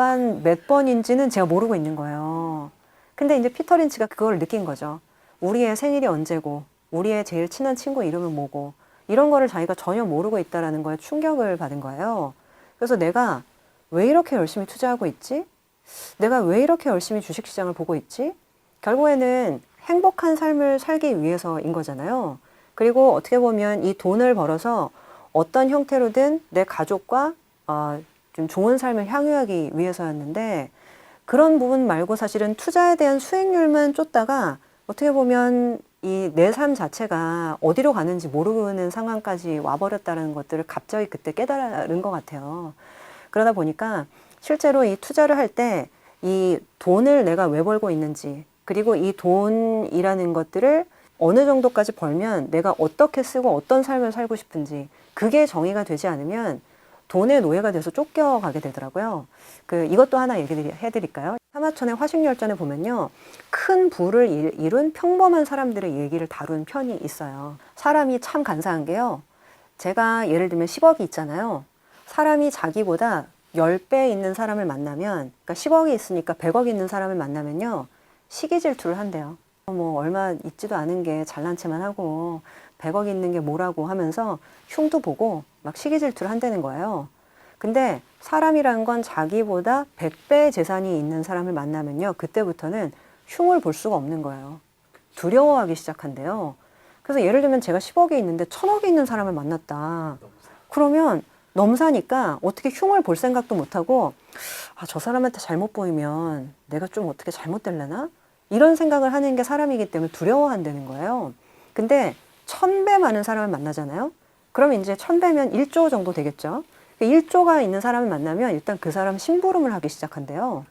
번인지는 제가 모르고 있는 거예요. 근데 이제 피터 린치가 그걸 느낀 거죠. 우리의 생일이 언제고, 우리의 제일 친한 친구 이름은 뭐고, 이런 거를 자기가 전혀 모르고 있다라는 거에 충격을 받은 거예요. 그래서 내가 왜 이렇게 열심히 투자하고 있지? 내가 왜 이렇게 열심히 주식시장을 보고 있지? 결국에는 행복한 삶을 살기 위해서인 거잖아요. 그리고 어떻게 보면 이 돈을 벌어서 어떤 형태로든 내 가족과 좀 좋은 삶을 향유하기 위해서였는데, 그런 부분 말고 사실은 투자에 대한 수익률만 쫓다가 어떻게 보면 이 내 삶 자체가 어디로 가는지 모르는 상황까지 와버렸다는 것들을 갑자기 그때 깨달은 것 같아요. 그러다 보니까 실제로 이 투자를 할 때 이 돈을 내가 왜 벌고 있는지, 그리고 이 돈이라는 것들을 어느 정도까지 벌면 내가 어떻게 쓰고 어떤 삶을 살고 싶은지, 그게 정의가 되지 않으면 돈의 노예가 돼서 쫓겨가게 되더라고요. 이것도 하나 얘기해드릴까요? 사마천의 화식열전에 보면요, 큰 부를 이룬 평범한 사람들의 얘기를 다룬 편이 있어요. 사람이 참 간사한 게요, 제가 예를 들면 10억이 있잖아요. 사람이 자기보다 10배 있는 사람을 만나면, 그러니까 10억이 있으니까 100억 있는 사람을 만나면요, 시기 질투를 한대요. 뭐 얼마 있지도 않은 게 잘난 체만 하고 100억 있는 게 뭐라고 하면서 흉도 보고 막 시기 질투를 한다는 거예요. 근데 사람이란 건 자기보다 100배의 재산이 있는 사람을 만나면요, 그때부터는 흉을 볼 수가 없는 거예요. 두려워하기 시작한대요. 그래서 예를 들면 제가 10억이 있는데 1000억이 있는 사람을 만났다. 그러면 넘사니까 어떻게 흉을 볼 생각도 못하고, 저 사람한테 잘못 보이면 내가 좀 어떻게 잘못될려나? 이런 생각을 하는 게 사람이기 때문에 두려워한다는 거예요. 근데 1000배 많은 사람을 만나잖아요. 그러면 이제 1000배면 1조 정도 되겠죠. 1조가 있는 사람을 만나면 일단 그 사람 심부름을 하기 시작한대요.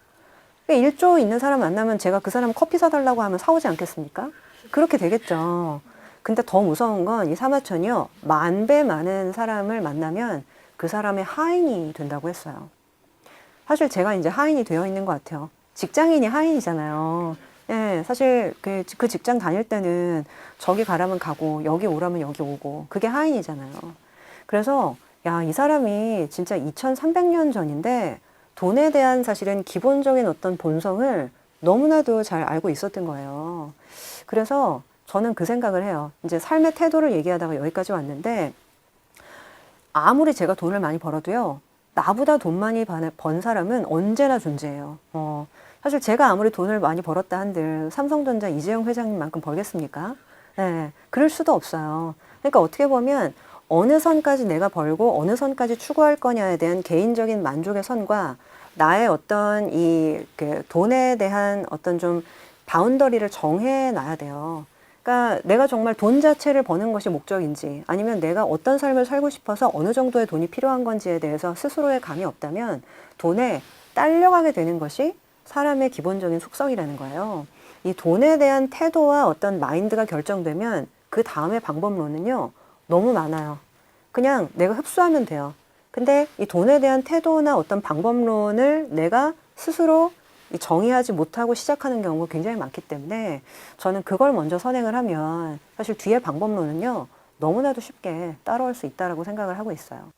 1조 있는 사람 만나면 제가 그 사람 커피 사달라고 하면 사오지 않겠습니까? 그렇게 되겠죠. 근데 더 무서운 건 이 사마천이요, 10,000배 많은 사람을 만나면 그 사람의 하인이 된다고 했어요. 사실 제가 이제 하인이 되어 있는 것 같아요. 직장인이 하인이잖아요. 예, 사실 그 직장 다닐 때는 저기 가라면 가고 여기 오라면 여기 오고, 그게 하인이잖아요. 그래서 야, 이 사람이 진짜 2300년 전인데 돈에 대한 사실은 기본적인 어떤 본성을 너무나도 잘 알고 있었던 거예요. 그래서 저는 그 생각을 해요. 이제 삶의 태도를 얘기하다가 여기까지 왔는데, 아무리 제가 돈을 많이 벌어도요, 나보다 돈 많이 번 사람은 언제나 존재해요. 사실 제가 아무리 돈을 많이 벌었다 한들 삼성전자 이재용 회장님만큼 벌겠습니까? 네, 그럴 수도 없어요. 그러니까 어떻게 보면 어느 선까지 내가 벌고 어느 선까지 추구할 거냐에 대한 개인적인 만족의 선과 나의 어떤 돈에 대한 어떤 좀 바운더리를 정해 놔야 돼요. 그러니까 내가 정말 돈 자체를 버는 것이 목적인지, 아니면 내가 어떤 삶을 살고 싶어서 어느 정도의 돈이 필요한 건지에 대해서 스스로의 감이 없다면 돈에 딸려가게 되는 것이 사람의 기본적인 속성이라는 거예요. 이 돈에 대한 태도와 어떤 마인드가 결정되면 그 다음의 방법론은요, 너무 많아요. 그냥 내가 흡수하면 돼요. 근데 이 돈에 대한 태도나 어떤 방법론을 내가 스스로 정의하지 못하고 시작하는 경우가 굉장히 많기 때문에 저는 그걸 먼저 선행을 하면 사실 뒤에 방법론은요, 너무나도 쉽게 따라올 수 있다고 생각을 하고 있어요.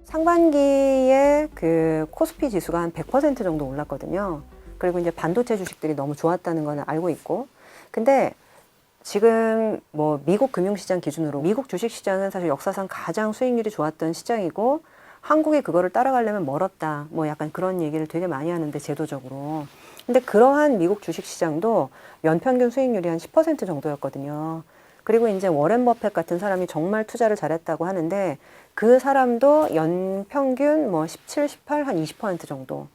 상반기에 그 코스피 지수가 한 100% 정도 올랐거든요. 그리고 이제 반도체 주식들이 너무 좋았다는 건 알고 있고, 근데 지금 뭐 미국 금융시장 기준으로 미국 주식시장은 사실 역사상 가장 수익률이 좋았던 시장이고, 한국이 그거를 따라가려면 멀었다, 뭐 약간 그런 얘기를 되게 많이 하는데, 제도적으로. 근데 그러한 미국 주식시장도 연평균 수익률이 한 10% 정도였거든요. 그리고 이제 워렌 버핏 같은 사람이 정말 투자를 잘했다고 하는데, 그 사람도 연평균 뭐 17, 18, 한 20% 정도.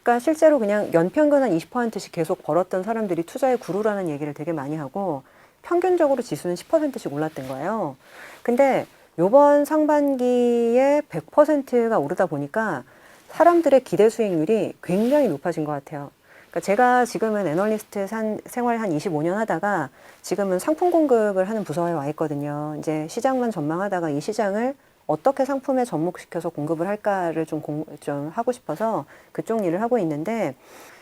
그러니까 실제로 그냥 연평균 한 20%씩 계속 벌었던 사람들이 투자의 구루라는 얘기를 되게 많이 하고, 평균적으로 지수는 10%씩 올랐던 거예요. 근데 요번 상반기에 100%가 오르다 보니까 사람들의 기대 수익률이 굉장히 높아진 것 같아요. 그러니까 제가 지금은 애널리스트 생활 한 25년 하다가 지금은 상품 공급을 하는 부서에 와 있거든요. 이제 시장만 전망하다가 이 시장을 어떻게 상품에 접목시켜서 공급을 할까를 좀 하고 싶어서 그쪽 일을 하고 있는데,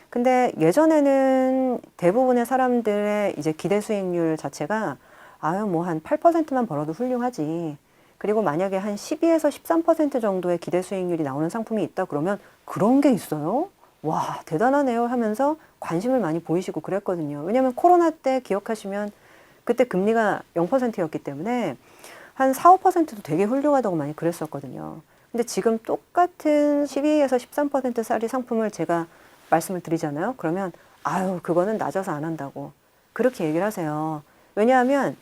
근데 예전에는 대부분의 사람들의 이제 기대 수익률 자체가 뭐 한 8%만 벌어도 훌륭하지. 그리고 만약에 한 12에서 13% 정도의 기대 수익률이 나오는 상품이 있다 그러면, 그런 게 있어요? 와, 대단하네요 하면서 관심을 많이 보이시고 그랬거든요. 왜냐하면 코로나 때 기억하시면 그때 금리가 0%였기 때문에 한 4, 5%도 되게 훌륭하다고 많이 그랬었거든요. 근데 지금 똑같은 12에서 13%짜리 상품을 제가 말씀을 드리잖아요. 그러면 아유, 그거는 낮아서 안 한다고 그렇게 얘기를 하세요. 왜냐하면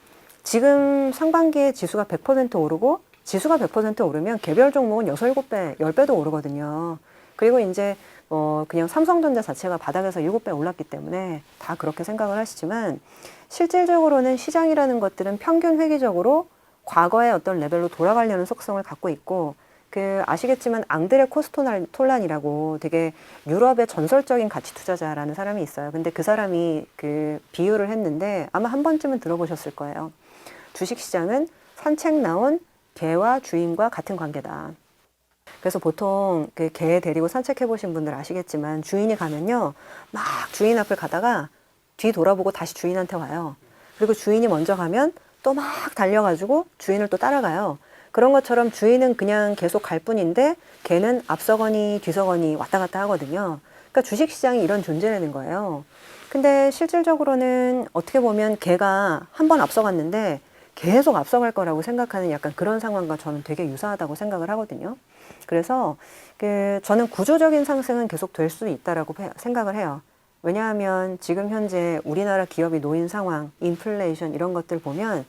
지금 상반기에 지수가 100% 오르고 지수가 100% 오르면 개별 종목은 6, 7배, 10배도 오르거든요. 그리고 이제 그냥 삼성전자 자체가 바닥에서 7배 올랐기 때문에 다 그렇게 생각을 하시지만 실질적으로는 시장이라는 것들은 평균 회귀적으로 과거의 어떤 레벨로 돌아가려는 속성을 갖고 있고 아시겠지만 앙드레 코스토란이라고 되게 유럽의 전설적인 가치 투자자라는 사람이 있어요. 근데 그 사람이 비유를 했는데 아마 한 번쯤은 들어보셨을 거예요. 주식시장은 산책 나온 개와 주인과 같은 관계다. 그래서 보통 개 데리고 산책해 보신 분들 아시겠지만 주인이 가면요 막 주인 앞을 가다가 뒤 돌아보고 다시 주인한테 와요. 그리고 주인이 먼저 가면 또 막 달려가지고 주인을 또 따라가요. 그런 것처럼 주인은 그냥 계속 갈 뿐인데 개는 앞서거니 뒤서거니 왔다 갔다 하거든요. 그러니까 주식시장이 이런 존재라는 거예요. 근데 실질적으로는 어떻게 보면 개가 한 번 앞서갔는데 계속 앞서갈 거라고 생각하는 약간 그런 상황과 저는 되게 유사하다고 생각을 하거든요. 그래서 저는 구조적인 상승은 계속 될 수 있다라고 생각을 해요. 왜냐하면 지금 현재 우리나라 기업이 놓인 상황, 인플레이션 이런 것들 보면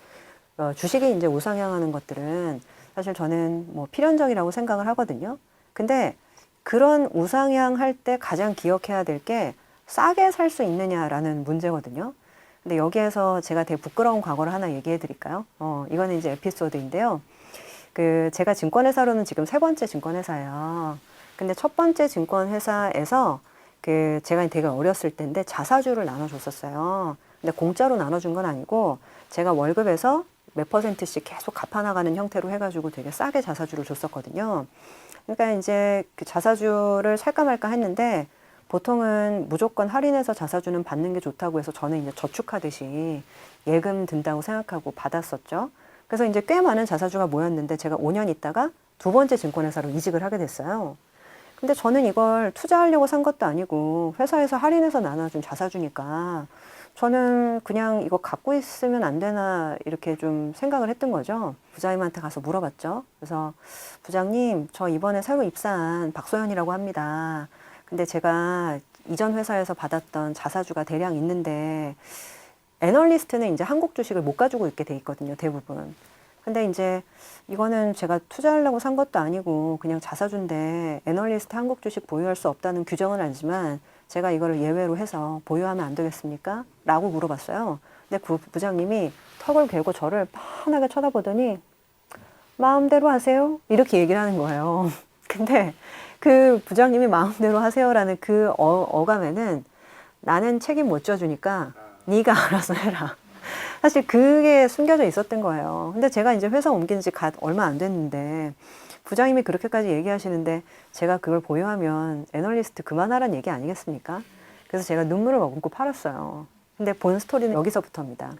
주식이 이제 우상향하는 것들은 사실 저는 뭐 필연적이라고 생각을 하거든요. 근데 그런 우상향할 때 가장 기억해야 될 게 싸게 살 수 있느냐라는 문제거든요. 근데 여기에서 제가 되게 부끄러운 과거를 하나 얘기해 드릴까요? 이거는 이제 에피소드인데요. 제가 증권회사로는 지금 3번째 증권회사예요. 근데 첫 번째 증권회사에서 제가 되게 어렸을 때인데 자사주를 나눠줬었어요. 근데 공짜로 나눠준 건 아니고 제가 월급에서 몇 %씩 계속 갚아나가는 형태로 해가지고 되게 싸게 자사주를 줬었거든요. 그러니까 이제 그 자사주를 살까 말까 했는데 보통은 무조건 할인해서 자사주는 받는 게 좋다고 해서 저는 이제 저축하듯이 예금 든다고 생각하고 받았었죠. 그래서 이제 꽤 많은 자사주가 모였는데 제가 5년 있다가 2번째 증권회사로 이직을 하게 됐어요. 근데 저는 이걸 투자하려고 산 것도 아니고 회사에서 할인해서 나눠준 자사주니까 저는 그냥 이거 갖고 있으면 안 되나 이렇게 좀 생각을 했던 거죠. 부장님한테 가서 물어봤죠. 그래서 부장님, 저 이번에 새로 입사한 박소연이라고 합니다. 근데 제가 이전 회사에서 받았던 자사주가 대량 있는데 애널리스트는 이제 한국 주식을 못 가지고 있게 돼 있거든요, 대부분. 근데 이제 이거는 제가 투자하려고 산 것도 아니고 그냥 자사주인데 애널리스트 한국 주식 보유할 수 없다는 규정은 알지만 제가 이거를 예외로 해서 보유하면 안 되겠습니까? 라고 물어봤어요. 근데 그 부장님이 턱을 괴고 저를 빤하게 쳐다보더니 마음대로 하세요? 이렇게 얘기를 하는 거예요. 근데 그 부장님이 마음대로 하세요라는 그 어감에는 나는 책임 못 져주니까 네가 알아서 해라. 사실 그게 숨겨져 있었던 거예요. 근데 제가 이제 회사 옮긴 지 얼마 안 됐는데 부장님이 그렇게까지 얘기하시는데 제가 그걸 보유하면 애널리스트 그만하라는 얘기 아니겠습니까? 그래서 제가 눈물을 머금고 팔았어요. 근데 본 스토리는 여기서부터입니다.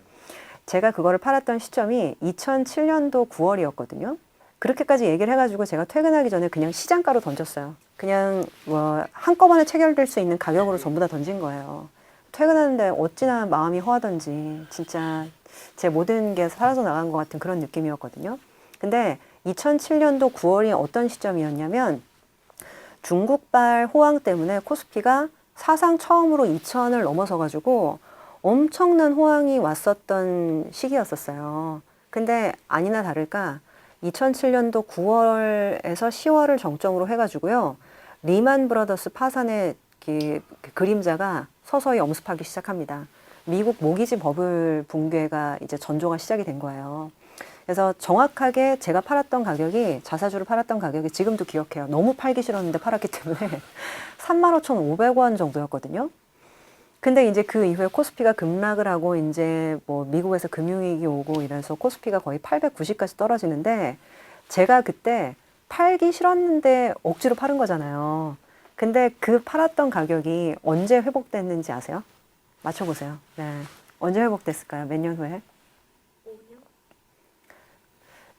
제가 그거를 팔았던 시점이 2007년도 9월이었거든요. 그렇게까지 얘기를 해가지고 제가 퇴근하기 전에 그냥 시장가로 던졌어요. 그냥 뭐 한꺼번에 체결될 수 있는 가격으로 전부 다 던진 거예요. 퇴근하는데 어찌나 마음이 허하던지 진짜 제 모든 게 사라져 나간 것 같은 그런 느낌이었거든요. 근데 2007년도 9월이 어떤 시점이었냐면 중국발 호황 때문에 코스피가 사상 처음으로 2,000을 넘어서가지고 엄청난 호황이 왔었던 시기였었어요. 근데 아니나 다를까 2007년도 9월에서 10월을 정점으로 해가지고요. 리만 브라더스 파산의 그림자가 서서히 엄습하기 시작합니다. 미국 모기지 버블 붕괴가 이제 전조가 시작이 된 거예요. 그래서 정확하게 제가 팔았던 가격이, 자사주를 팔았던 가격이 지금도 기억해요. 너무 팔기 싫었는데 팔았기 때문에 35,500원 정도였거든요. 근데 이제 그 이후에 코스피가 급락을 하고 이제 뭐 미국에서 금융위기 오고 이래서 코스피가 거의 890까지 떨어지는데 제가 그때 팔기 싫었는데 억지로 팔은 거잖아요. 근데 그 팔았던 가격이 언제 회복됐는지 아세요? 맞춰보세요. 네. 언제 회복됐을까요? 몇 년 후에? 5년?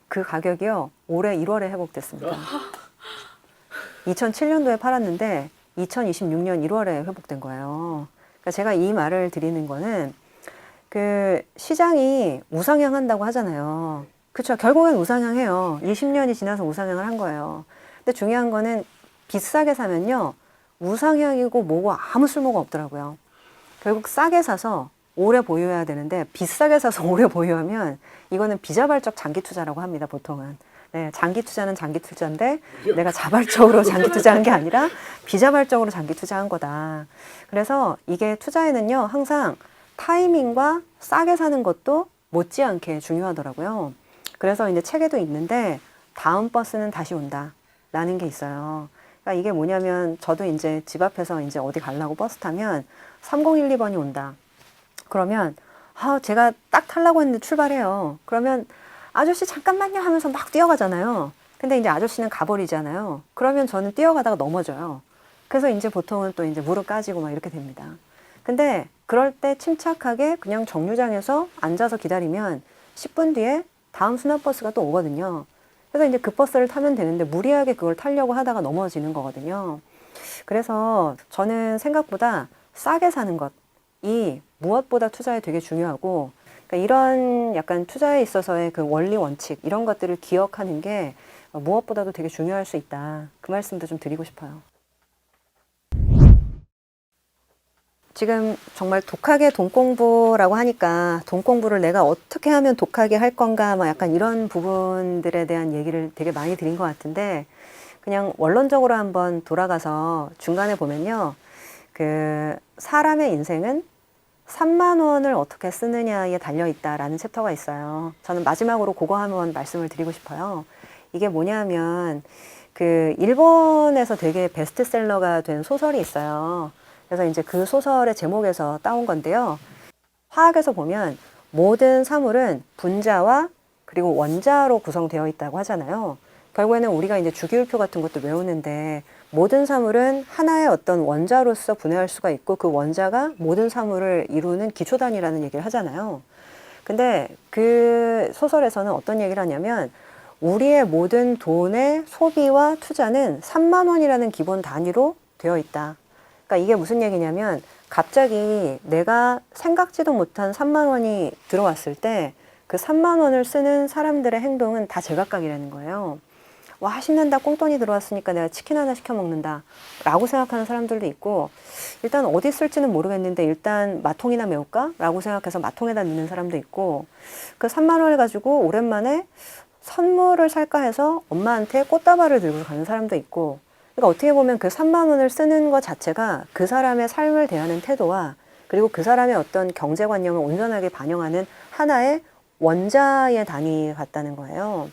그 가격이요. 올해 1월에 회복됐습니다. 2007년도에 팔았는데 2026년 1월에 회복된 거예요. 그러니까 제가 이 말을 드리는 거는 그 시장이 우상향한다고 하잖아요. 그쵸. 결국엔 우상향해요. 20년이 지나서 우상향을 한 거예요. 근데 중요한 거는 비싸게 사면요. 우상향이고 뭐고 아무 쓸모가 없더라고요. 결국 싸게 사서 오래 보유해야 되는데 비싸게 사서 오래 보유하면 이거는 비자발적 장기 투자라고 합니다. 보통은. 네, 장기 투자는 장기 투자인데 내가 자발적으로 장기 투자한 게 아니라 비자발적으로 장기 투자한 거다. 그래서 이게 투자에는요. 항상 타이밍과 싸게 사는 것도 못지않게 중요하더라고요. 그래서 이제 책에도 있는데 다음 버스는 다시 온다 라는 게 있어요. 그러니까 이게 뭐냐면 저도 이제 집 앞에서 이제 어디 가려고 버스 타면 3012번이 온다. 그러면 제가 딱 타려고 했는데 출발해요. 그러면 아저씨 잠깐만요 하면서 막 뛰어가잖아요. 근데 이제 아저씨는 가버리잖아요. 그러면 저는 뛰어가다가 넘어져요. 그래서 이제 보통은 또 이제 무릎 까지고 막 이렇게 됩니다. 근데 그럴 때 침착하게 그냥 정류장에서 앉아서 기다리면 10분 뒤에 다음 순환버스가 또 오거든요. 그래서 이제 그 버스를 타면 되는데 무리하게 그걸 타려고 하다가 넘어지는 거거든요. 그래서 저는 생각보다 싸게 사는 것이 무엇보다 투자에 되게 중요하고, 그러니까 이런 약간 투자에 있어서의 그 원리 원칙 이런 것들을 기억하는 게 무엇보다도 되게 중요할 수 있다. 그 말씀도 좀 드리고 싶어요. 지금 정말 독하게 돈 공부라고 하니까 돈 공부를 내가 어떻게 하면 독하게 할 건가 막 약간 이런 부분들에 대한 얘기를 되게 많이 드린 것 같은데, 그냥 원론적으로 한번 돌아가서 중간에 보면요. 그 사람의 인생은 3만 원을 어떻게 쓰느냐에 달려 있다라는 챕터가 있어요. 저는 마지막으로 그거 한번 말씀을 드리고 싶어요. 이게 뭐냐면 그 일본에서 되게 베스트셀러가 된 소설이 있어요. 그래서 이제 그 소설의 제목에서 따온 건데요. 화학에서 보면 모든 사물은 분자와 그리고 원자로 구성되어 있다고 하잖아요. 결국에는 우리가 이제 주기율표 같은 것도 외우는데 모든 사물은 하나의 어떤 원자로서 분해할 수가 있고 그 원자가 모든 사물을 이루는 기초 단위라는 얘기를 하잖아요. 근데 그 소설에서는 어떤 얘기를 하냐면 우리의 모든 돈의 소비와 투자는 3만 원이라는 기본 단위로 되어 있다. 그러니까 이게 무슨 얘기냐면 갑자기 내가 생각지도 못한 3만 원이 들어왔을 때 그 3만 원을 쓰는 사람들의 행동은 다 제각각이라는 거예요. 와, 신난다. 꽁돈이 들어왔으니까 내가 치킨 하나 시켜 먹는다 라고 생각하는 사람들도 있고, 일단 어디 쓸지는 모르겠는데 일단 마통이나 메울까? 라고 생각해서 마통에다 넣는 사람도 있고, 그 3만 원을 가지고 오랜만에 선물을 살까 해서 엄마한테 꽃다발을 들고 가는 사람도 있고, 그러니까 어떻게 보면 그 3만 원을 쓰는 것 자체가 그 사람의 삶을 대하는 태도와 그리고 그 사람의 어떤 경제관념을 온전하게 반영하는 하나의 원자의 단위 같다는 거예요.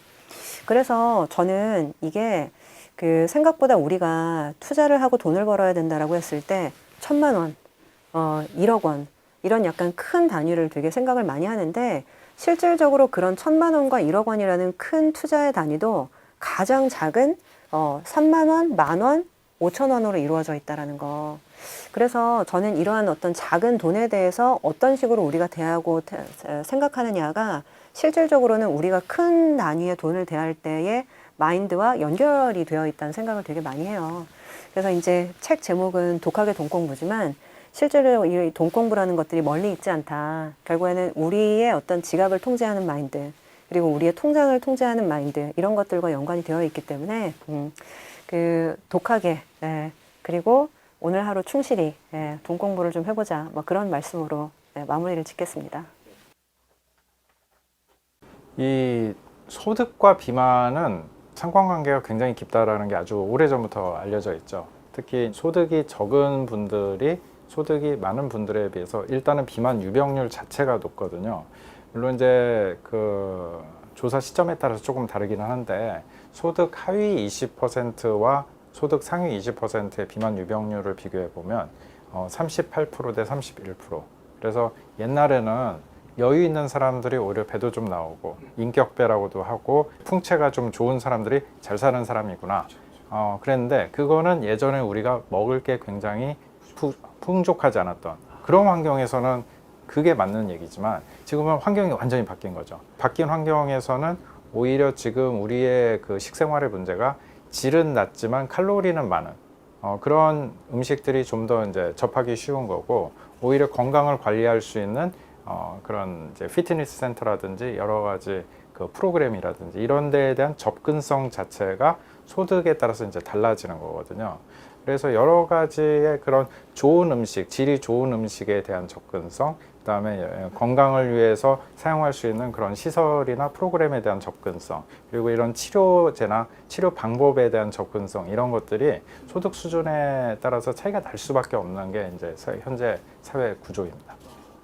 그래서 저는 이게 그 생각보다 우리가 투자를 하고 돈을 벌어야 된다라고 했을 때 1,000만 원, 1억 원 이런 약간 큰 단위를 되게 생각을 많이 하는데, 실질적으로 그런 1,000만 원과 1억 원이라는 큰 투자의 단위도 가장 작은 3만 원, 10,000원, 5,000원으로 이루어져 있다라는 거. 그래서 저는 이러한 어떤 작은 돈에 대해서 어떤 식으로 우리가 대하고 생각하느냐가 실질적으로는 우리가 큰 단위의 돈을 대할 때의 마인드와 연결이 되어 있다는 생각을 되게 많이 해요. 그래서 이제 책 제목은 독하게 돈 공부지만 실제로 이 돈 공부라는 것들이 멀리 있지 않다. 결국에는 우리의 어떤 지갑을 통제하는 마인드, 그리고 우리의 통장을 통제하는 마인드, 이런 것들과 연관이 되어 있기 때문에 그 독하게, 그리고 오늘 하루 충실히 돈 공부를 좀 해보자, 뭐 그런 말씀으로 마무리를 짓겠습니다. 이 소득과 비만은 상관관계가 굉장히 깊다라는 게 아주 오래전부터 알려져 있죠. 특히 소득이 적은 분들이 소득이 많은 분들에 비해서 일단은 비만 유병률 자체가 높거든요. 물론 이제 그 조사 시점에 따라서 조금 다르긴 하는데 소득 하위 20%와 소득 상위 20%의 비만 유병률을 비교해 보면 38% 대 31%. 그래서 옛날에는 여유 있는 사람들이 오히려 배도 좀 나오고 인격배라고도 하고 풍채가 좀 좋은 사람들이 잘 사는 사람이구나. 그랬는데 그거는 예전에 우리가 먹을 게 굉장히 풍족하지 않았던 그런 환경에서는 그게 맞는 얘기지만 지금은 환경이 완전히 바뀐 거죠. 바뀐 환경에서는 오히려 지금 우리의 그 식생활의 문제가 질은 낮지만 칼로리는 많은 그런 음식들이 좀 더 이제 접하기 쉬운 거고, 오히려 건강을 관리할 수 있는 그런 이제 피트니스 센터라든지 여러 가지 그 프로그램이라든지 이런 데에 대한 접근성 자체가 소득에 따라서 이제 달라지는 거거든요. 그래서 여러 가지의 그런 좋은 음식, 질이 좋은 음식에 대한 접근성, 그다음에 건강을 위해서 사용할 수 있는 그런 시설이나 프로그램에 대한 접근성, 그리고 이런 치료제나 치료 방법에 대한 접근성, 이런 것들이 소득 수준에 따라서 차이가 날 수밖에 없는 게 이제 현재 사회 구조입니다.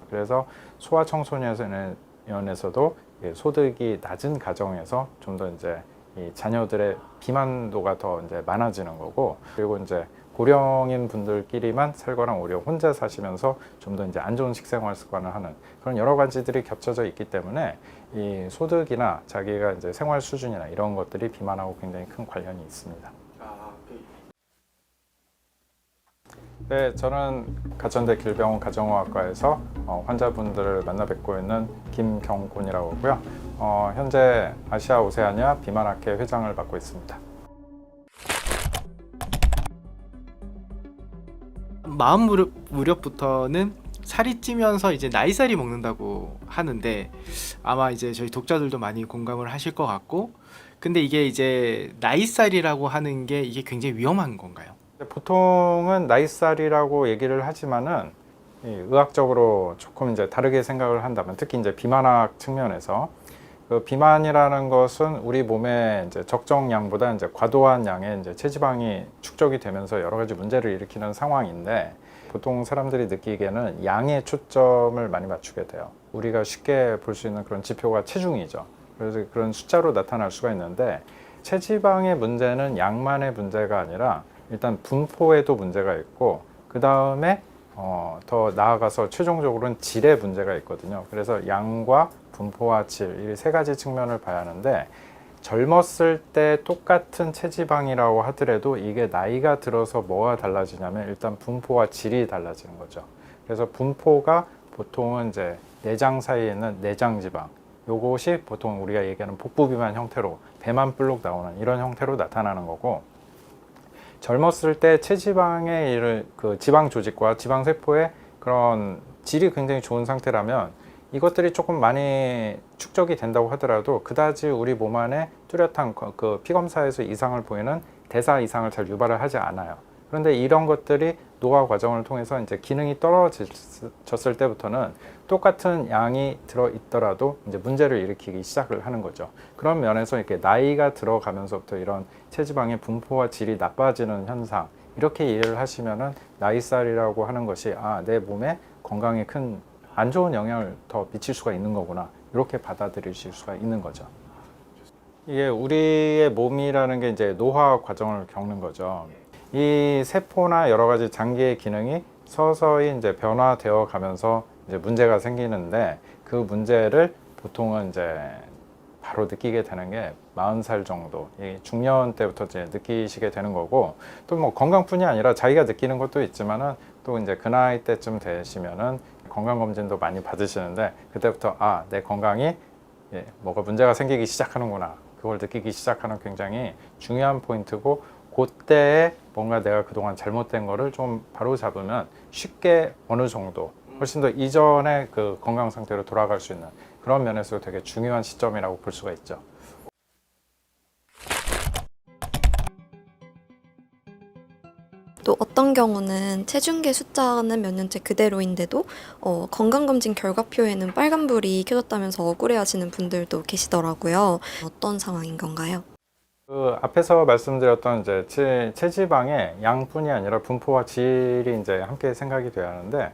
그래서 소아청소년에서도 소득이 낮은 가정에서 좀 더 이제 이 자녀들의 비만도가 더 이제 많아지는 거고, 그리고 이제 고령인 분들끼리만 살거나 오히려 혼자 사시면서 좀 더 이제 안 좋은 식생활 습관을 하는 그런 여러 가지들이 겹쳐져 있기 때문에 이 소득이나 자기가 이제 생활 수준이나 이런 것들이 비만하고 굉장히 큰 관련이 있습니다. 네, 저는 가천대 길병원 가정의학과에서 환자분들을 만나 뵙고 있는 김경곤이라고 하고요. 현재 아시아 오세아니아 비만학회 회장을 맡고 있습니다. 마흔 무렵부터는 살이 찌면서 이제 나이살이 먹는다고 하는데 아마 이제 저희 독자들도 많이 공감을 하실 것 같고, 근데 이게 이제 나이살이라고 하는 게 이게 굉장히 위험한 건가요? 보통은 나이살이라고 얘기를 하지만은 의학적으로 조금 이제 다르게 생각을 한다면, 특히 이제 비만학 측면에서 그 비만이라는 것은 우리 몸에 이제 적정량보다 이제 과도한 양의 이제 체지방이 축적이 되면서 여러 가지 문제를 일으키는 상황인데, 보통 사람들이 느끼기에는 양에 초점을 많이 맞추게 돼요. 우리가 쉽게 볼 수 있는 그런 지표가 체중이죠. 그래서 그런 숫자로 나타날 수가 있는데, 체지방의 문제는 양만의 문제가 아니라 일단 분포에도 문제가 있고, 그 다음에 더 나아가서 최종적으로는 질의 문제가 있거든요. 그래서 양과 분포와 질, 이 세 가지 측면을 봐야 하는데, 젊었을 때 똑같은 체지방이라고 하더라도 이게 나이가 들어서 뭐가 달라지냐면 일단 분포와 질이 달라지는 거죠. 그래서 분포가 보통은 이제 내장 사이에 있는 내장지방, 요것이 보통 우리가 얘기하는 복부비만 형태로 배만 불룩 나오는 이런 형태로 나타나는 거고, 젊었을 때 체지방의 그 지방 조직과 지방 세포의 그런 질이 굉장히 좋은 상태라면 이것들이 조금 많이 축적이 된다고 하더라도 그다지 우리 몸 안에 뚜렷한 그 피검사에서 이상을 보이는 대사 이상을 잘 유발을 하지 않아요. 그런데 이런 것들이 노화 과정을 통해서 이제 기능이 떨어졌을 때부터는 똑같은 양이 들어 있더라도 이제 문제를 일으키기 시작을 하는 거죠. 그런 면에서 이렇게 나이가 들어가면서부터 이런 체지방의 분포와 질이 나빠지는 현상, 이렇게 이해를 하시면은 나이살이라고 하는 것이 내 몸에 건강에 큰 안 좋은 영향을 더 미칠 수가 있는 거구나, 이렇게 받아들이실 수가 있는 거죠. 이게 우리의 몸이라는 게 이제 노화 과정을 겪는 거죠. 이 세포나 여러 가지 장기의 기능이 서서히 이제 변화되어 가면서 이제 문제가 생기는데, 그 문제를 보통은 이제 바로 느끼게 되는 게 40살 정도, 중년 때부터 이제 느끼시게 되는 거고, 또 뭐 건강뿐이 아니라 자기가 느끼는 것도 있지만은 또 이제 그 나이 때쯤 되시면은 건강검진도 많이 받으시는데, 그때부터 내 건강이 뭐가 문제가 생기기 시작하는구나, 그걸 느끼기 시작하는 굉장히 중요한 포인트고, 그때에 뭔가 내가 그동안 잘못된 거를 좀 바로 잡으면 쉽게 어느 정도 훨씬 더 이전의 그 건강 상태로 돌아갈 수 있는 그런 면에서 되게 중요한 시점이라고 볼 수가 있죠. 또 어떤 경우는 체중계 숫자는 몇 년째 그대로인데도 건강검진 결과표에는 빨간불이 켜졌다면서 억울해하시는 분들도 계시더라고요. 어떤 상황인 건가요? 그 앞에서 말씀드렸던 이제 체지방의 양뿐이 아니라 분포와 질이 이제 함께 생각이 돼야 하는데,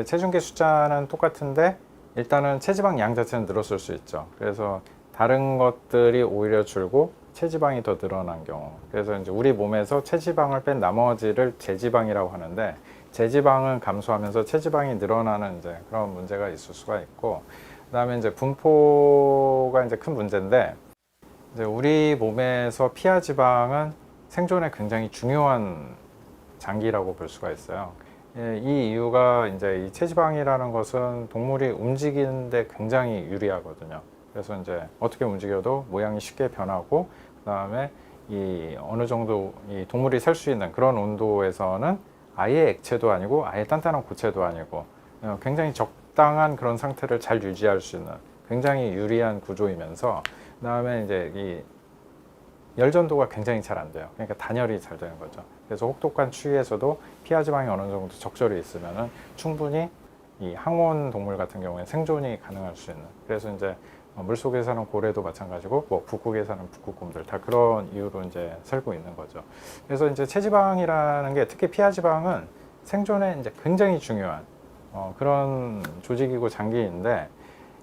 체중계 숫자는 똑같은데 일단은 체지방 양 자체는 늘었을 수 있죠. 그래서 다른 것들이 오히려 줄고 체지방이 더 늘어난 경우, 그래서 이제 우리 몸에서 체지방을 뺀 나머지를 제지방이라고 하는데, 제지방은 감소하면서 체지방이 늘어나는 이제 그런 문제가 있을 수가 있고, 그다음에 이제 분포가 이제 큰 문제인데, 이제 우리 몸에서 피하 지방은 생존에 굉장히 중요한 장기라고 볼 수가 있어요. 이 이유가 이제 이 체지방이라는 것은 동물이 움직이는데 굉장히 유리하거든요. 그래서 이제 어떻게 움직여도 모양이 쉽게 변하고, 그다음에 이 어느 정도 이 동물이 살 수 있는 그런 온도에서는 아예 액체도 아니고 아예 단단한 고체도 아니고 굉장히 적당한 그런 상태를 잘 유지할 수 있는 굉장히 유리한 구조이면서 그다음에 이제 이 열전도가 굉장히 잘 안 돼요. 그러니까 단열이 잘 되는 거죠. 그래서 혹독한 추위에서도 피하 지방이 어느 정도 적절히 있으면은 충분히 이 항온 동물 같은 경우에 생존이 가능할 수 있는. 그래서 이제 물속에 사는 고래도 마찬가지고 뭐 북극에 사는 북극곰들 다 그런 이유로 이제 살고 있는 거죠. 그래서 이제 체지방이라는 게 특히 피하 지방은 생존에 이제 굉장히 중요한 그런 조직이고 장기인데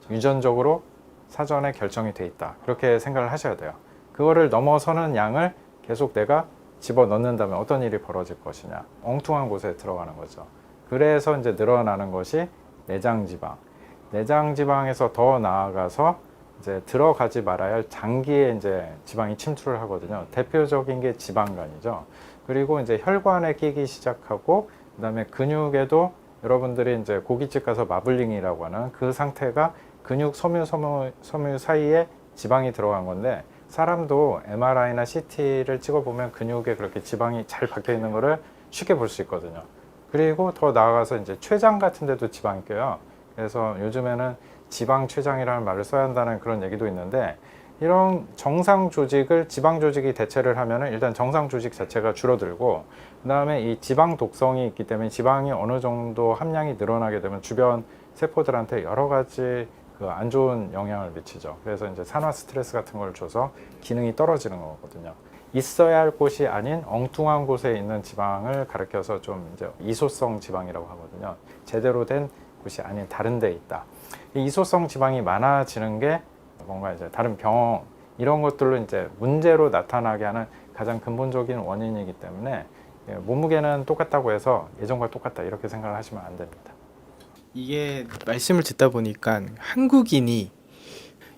유전적으로 사전에 결정이 돼 있다. 그렇게 생각을 하셔야 돼요. 그거를 넘어서는 양을 계속 내가 집어 넣는다면 어떤 일이 벌어질 것이냐. 엉뚱한 곳에 들어가는 거죠. 그래서 이제 늘어나는 것이 내장지방. 내장지방에서 더 나아가서 이제 들어가지 말아야 할 장기에 이제 지방이 침투를 하거든요. 대표적인 게 지방간이죠. 그리고 이제 혈관에 끼기 시작하고 그다음에 근육에도 여러분들이 이제 고깃집 가서 마블링이라고 하는 그 상태가 근육 섬유 사이에 지방이 들어간 건데 사람도 MRI나 CT를 찍어보면 근육에 그렇게 지방이 잘 박혀 있는 거를 쉽게 볼 수 있거든요. 그리고 더 나아가서 이제 췌장 같은 데도 지방이 껴요. 그래서 요즘에는 지방 췌장이라는 말을 써야 한다는 그런 얘기도 있는데 이런 정상 조직을 지방 조직이 대체를 하면은 일단 정상 조직 자체가 줄어들고 그다음에 이 지방 독성이 있기 때문에 지방이 어느 정도 함량이 늘어나게 되면 주변 세포들한테 여러 가지 그 안 좋은 영향을 미치죠. 그래서 이제 산화 스트레스 같은 걸 줘서 기능이 떨어지는 거거든요. 있어야 할 곳이 아닌 엉뚱한 곳에 있는 지방을 가리켜서 좀 이제 이소성 지방이라고 하거든요. 제대로 된 곳이 아닌 다른 데 있다. 이 이소성 지방이 많아지는 게 뭔가 이제 다른 병 이런 것들로 이제 문제로 나타나게 하는 가장 근본적인 원인이기 때문에 몸무게는 똑같다고 해서 예전과 똑같다 이렇게 생각을 하시면 안 됩니다. 이게 말씀을 듣다 보니까 한국인이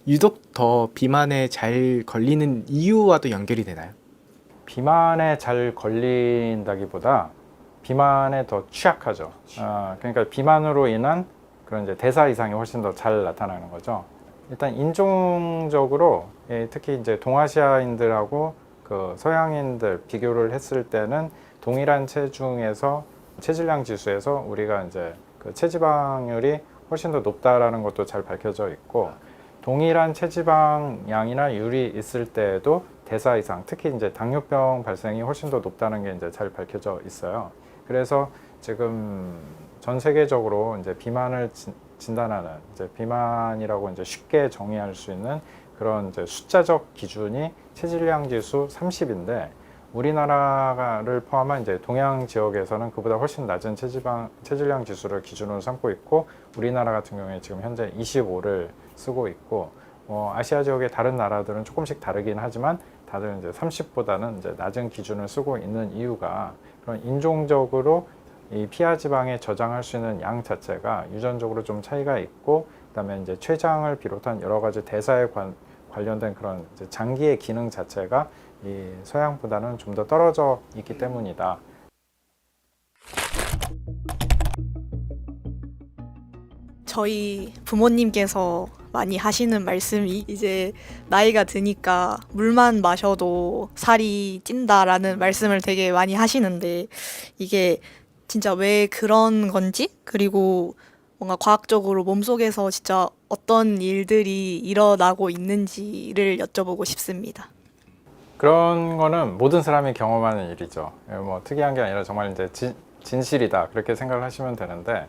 유독 더 비만에 잘 걸리는 이유와도 연결이 되나요? 비만에 잘 걸린다기보다 비만에 더 취약하죠. 그러니까 비만으로 인한 그런 이제 대사 이상이 훨씬 더 잘 나타나는 거죠. 일단 인종적으로 특히 이제 동아시아인들하고 그 서양인들 비교를 했을 때는 동일한 체중에서 체질량 지수에서 우리가 이제 그 체지방률이 훨씬 더 높다라는 것도 잘 밝혀져 있고 동일한 체지방량이나 율이 있을 때에도 대사 이상, 특히 이제 당뇨병 발생이 훨씬 더 높다는 게 이제 잘 밝혀져 있어요. 그래서 지금 전 세계적으로 이제 비만을 진단하는 이제 비만이라고 이제 쉽게 정의할 수 있는 그런 이제 숫자적 기준이 체질량 지수 30인데 우리나라를 포함한 이제 동양 지역에서는 그보다 훨씬 낮은 체질량 지수를 기준으로 삼고 있고 우리나라 같은 경우에 지금 현재 25를 쓰고 있고 아시아 지역의 다른 나라들은 조금씩 다르긴 하지만 다들 이제 30보다는 이제 낮은 기준을 쓰고 있는 이유가 그런 인종적으로 이 피하 지방에 저장할 수 있는 양 자체가 유전적으로 좀 차이가 있고 그다음에 이제 췌장을 비롯한 여러 가지 대사에 관련된 그런 이제 장기의 기능 자체가 이 서양보다는 좀 더 떨어져 있기 때문이다. 저희 부모님께서 많이 하시는 말씀이 이제 나이가 드니까 물만 마셔도 살이 찐다라는 말씀을 되게 많이 하시는데 이게 진짜 왜 그런 건지 그리고 뭔가 과학적으로 몸속에서 진짜 어떤 일들이 일어나고 있는지를 여쭤보고 싶습니다. 그런 거는 모든 사람이 경험하는 일이죠. 뭐 특이한 게 아니라 정말 이제 진실이다 그렇게 생각을 하시면 되는데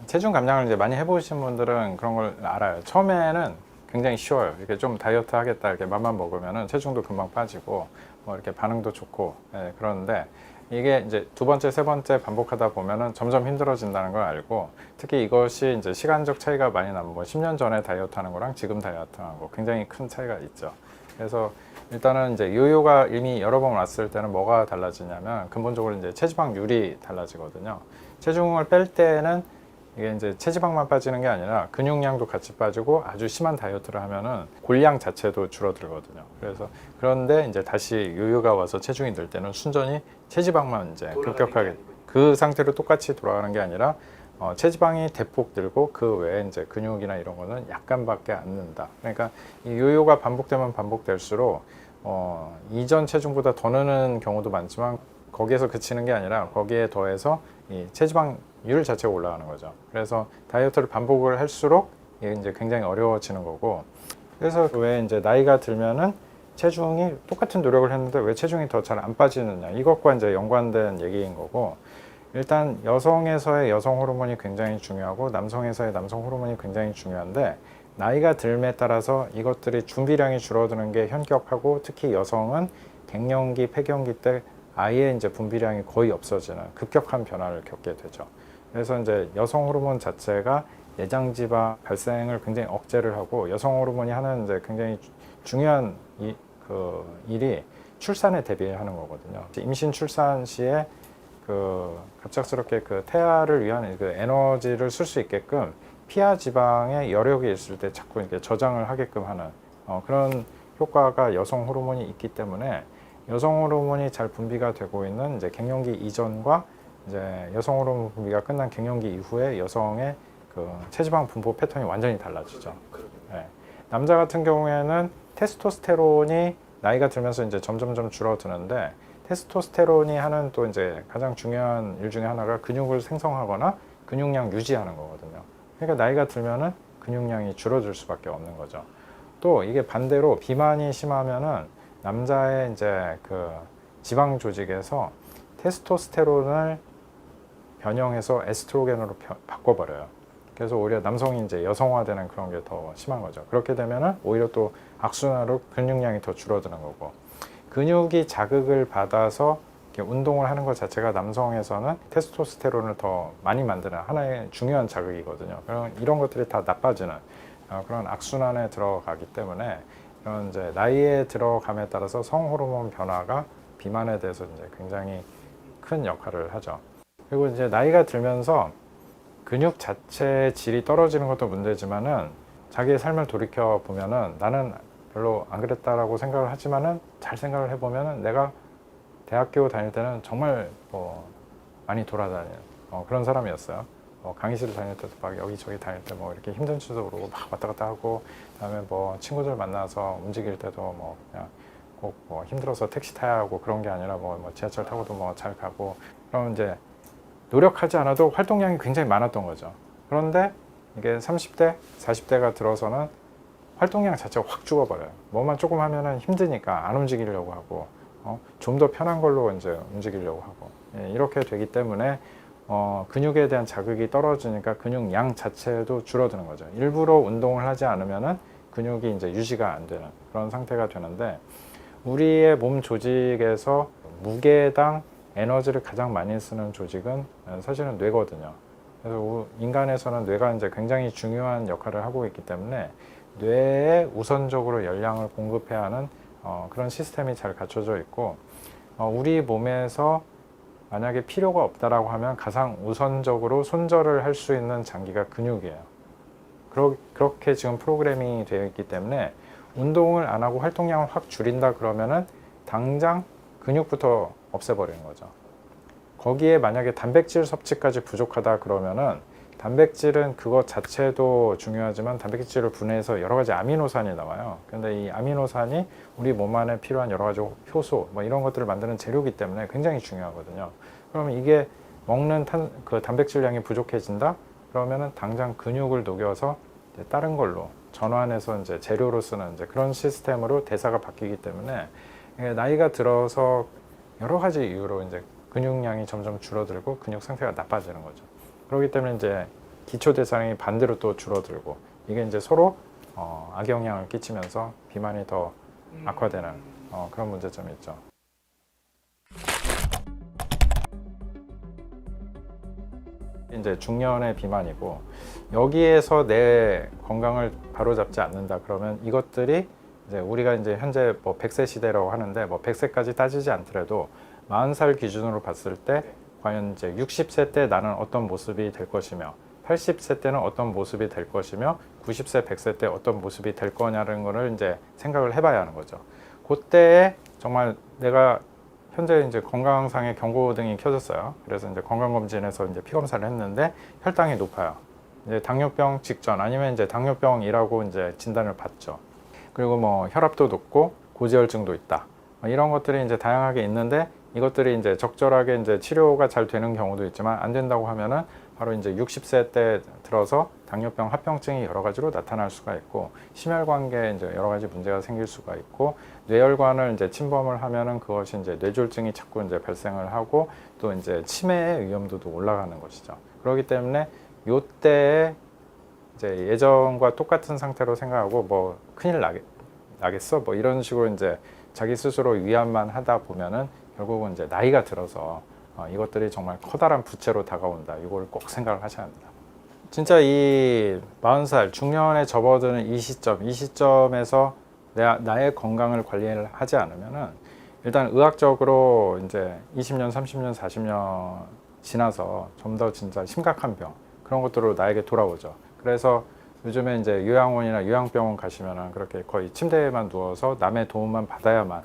체중 감량을 이제 많이 해보신 분들은 그런 걸 알아요. 처음에는 굉장히 쉬워요. 이렇게 좀 다이어트 하겠다 이렇게 맘만 먹으면은 체중도 금방 빠지고 뭐 이렇게 반응도 좋고 그러는데 이게 이제 두 번째, 세 번째 반복하다 보면은 점점 힘들어진다는 걸 알고 특히 이것이 이제 시간적 차이가 많이 나면 뭐 10년 전에 다이어트 하는 거랑 지금 다이어트 하는 거 굉장히 큰 차이가 있죠. 그래서 일단은 이제 요요가 이미 여러 번 왔을 때는 뭐가 달라지냐면 근본적으로 이제 체지방률이 달라지거든요. 체중을 뺄 때는 이게 이제 체지방만 빠지는 게 아니라 근육량도 같이 빠지고 아주 심한 다이어트를 하면은 골량 자체도 줄어들거든요. 그래서 그런데 이제 다시 요요가 와서 체중이 늘 때는 순전히 체지방만 이제 급격하게 그 상태로 똑같이 돌아가는 게 아니라 체지방이 대폭 늘고 그 외에 이제 근육이나 이런 거는 약간밖에 안 는다. 그러니까 이 요요가 반복되면 반복될수록 이전 체중보다 더 느는 경우도 많지만 거기에서 그치는 게 아니라 거기에 더해서 이 체지방률 자체가 올라가는 거죠. 그래서 다이어트를 반복을 할수록 이게 이제 굉장히 어려워지는 거고, 그래서 왜 이제 나이가 들면은 체중이 똑같은 노력을 했는데 왜 체중이 더 잘 안 빠지느냐, 이것과 이제 연관된 얘기인 거고, 일단 여성에서의 여성 호르몬이 굉장히 중요하고 남성에서의 남성 호르몬이 굉장히 중요한데, 나이가 들에 따라서 이것들이 분비량이 줄어드는 게 현격하고, 특히 여성은 갱년기, 폐경기 때 아예 이제 분비량이 거의 없어지는 급격한 변화를 겪게 되죠. 그래서 이제 여성 호르몬 자체가 내장 지방 발생을 굉장히 억제를 하고, 여성 호르몬이 하는 이제 굉장히 중요한 일이 출산에 대비하는 거거든요. 임신 출산 시에 갑작스럽게 태아를 위한 에너지를 쓸 수 있게끔 피하 지방에 여력이 있을 때 자꾸 이렇게 저장을 하게끔 하는 그런 효과가 여성 호르몬이 있기 때문에, 여성 호르몬이 잘 분비가 되고 있는 이제 갱년기 이전과 이제 여성 호르몬 분비가 끝난 갱년기 이후에 여성의 체지방 분포 패턴이 완전히 달라지죠. 네. 남자 같은 경우에는 테스토스테론이 나이가 들면서 이제 점점점 줄어드는데, 테스토스테론이 하는 또 이제 가장 중요한 일 중에 하나가 근육을 생성하거나 근육량 유지하는 거거든요. 그러니까 나이가 들면은 근육량이 줄어들 수밖에 없는 거죠. 또 이게 반대로 비만이 심하면은 남자의 이제 지방 조직에서 테스토스테론을 변형해서 에스트로겐으로 바꿔버려요. 그래서 오히려 남성이 이제 여성화되는 그런 게 더 심한 거죠. 그렇게 되면은 오히려 또 악순환으로 근육량이 더 줄어드는 거고, 근육이 자극을 받아서 이렇게 운동을 하는 것 자체가 남성에서는 테스토스테론을 더 많이 만드는 하나의 중요한 자극이거든요. 그럼 이런 것들이 다 나빠지는 그런 악순환에 들어가기 때문에, 이런 이제 나이에 들어감에 따라서 성호르몬 변화가 비만에 대해서 이제 굉장히 큰 역할을 하죠. 그리고 이제 나이가 들면서 근육 자체의 질이 떨어지는 것도 문제지만은, 자기의 삶을 돌이켜 보면은 나는 별로 안 그랬다라고 생각을 하지만은, 잘 생각을 해보면은 내가 대학교 다닐 때는 정말 많이 돌아다니는 그런 사람이었어요. 강의실 다닐 때도 막 여기저기 다닐 때 이렇게 힘든지도 모르고 막 왔다 갔다 하고, 그다음에 친구들 만나서 움직일 때도 그냥 꼭 힘들어서 택시 타야 하고 그런 게 아니라 지하철 타고도 잘 가고, 그럼 이제 노력하지 않아도 활동량이 굉장히 많았던 거죠. 그런데 이게 30대, 40대가 들어서는 활동량 자체가 확 죽어버려요. 뭐만 조금 하면은 힘드니까 안 움직이려고 하고, 좀 더 편한 걸로 이제 움직이려고 하고, 이렇게 되기 때문에 근육에 대한 자극이 떨어지니까 근육량 자체도 줄어드는 거죠. 일부러 운동을 하지 않으면은 근육이 이제 유지가 안 되는 그런 상태가 되는데, 우리의 몸 조직에서 무게당 에너지를 가장 많이 쓰는 조직은 사실은 뇌거든요. 그래서 인간에서는 뇌가 이제 굉장히 중요한 역할을 하고 있기 때문에, 뇌에 우선적으로 열량을 공급해야 하는 그런 시스템이 잘 갖춰져 있고, 우리 몸에서 만약에 필요가 없다라고 하면 가장 우선적으로 손절을 할 수 있는 장기가 근육이에요. 그렇게 지금 프로그래밍이 되어 있기 때문에, 운동을 안 하고 활동량을 확 줄인다 그러면은 당장 근육부터 없애버리는 거죠. 거기에 만약에 단백질 섭취까지 부족하다 그러면은, 단백질은 그것 자체도 중요하지만 단백질을 분해해서 여러 가지 아미노산이 나와요. 근데 이 아미노산이 우리 몸 안에 필요한 여러 가지 효소 이런 것들을 만드는 재료이기 때문에 굉장히 중요하거든요. 그러면 이게 먹는 단백질량이 부족해진다 그러면은 당장 근육을 녹여서 이제 다른 걸로 전환해서 이제 재료로 쓰는 이제 그런 시스템으로 대사가 바뀌기 때문에, 나이가 들어서 여러 가지 이유로 이제 근육량이 점점 줄어들고 근육 상태가 나빠지는 거죠. 그렇기 때문에 이제 기초 대사량이 반대로 또 줄어들고, 이게 이제 서로 악영향을 끼치면서 비만이 더 악화되는 그런 문제점이 있죠. 이제 중년의 비만이고, 여기에서 내 건강을 바로잡지 않는다 그러면 이것들이 이제 우리가 이제 현재 100세 시대라고 하는데 100세까지 따지지 않더라도 40살 기준으로 봤을 때 과연 이제 60세 때 나는 어떤 모습이 될 것이며, 80세 때는 어떤 모습이 될 것이며, 90세, 100세 때 어떤 모습이 될 거냐는 거를 이제 생각을 해봐야 하는 거죠. 그때에 정말 내가 현재 이제 건강상의 경고등이 켜졌어요. 그래서 이제 건강검진에서 이제 피검사를 했는데 혈당이 높아요. 이제 당뇨병 직전 아니면 이제 당뇨병이라고 이제 진단을 받죠. 그리고 혈압도 높고 고지혈증도 있다. 이런 것들이 이제 다양하게 있는데, 이것들이 이제 적절하게 이제 치료가 잘 되는 경우도 있지만 안 된다고 하면은 바로 이제 60세 때 들어서 당뇨병, 합병증이 여러 가지로 나타날 수가 있고, 심혈관계에 이제 여러 가지 문제가 생길 수가 있고, 뇌혈관을 이제 침범을 하면은 그것이 이제 뇌졸중이 자꾸 이제 발생을 하고, 또 이제 치매의 위험도도 올라가는 것이죠. 그렇기 때문에 요때에 이제 예전과 똑같은 상태로 생각하고 뭐 큰일 나겠어 뭐 이런 식으로 이제 자기 스스로 위안만 하다 보면은 결국은 이제 나이가 들어서 이것들이 정말 커다란 부채로 다가온다. 이걸 꼭 생각을 하셔야 합니다. 진짜 이 40살 중년에 접어드는 이 시점에서 나의 건강을 관리를 하지 않으면은 일단 의학적으로 이제 20년, 30년, 40년 지나서 좀 더 진짜 심각한 병 그런 것들로 나에게 돌아오죠. 그래서 요즘에 이제 요양원이나 요양병원 가시면은 그렇게 거의 침대에만 누워서 남의 도움만 받아야만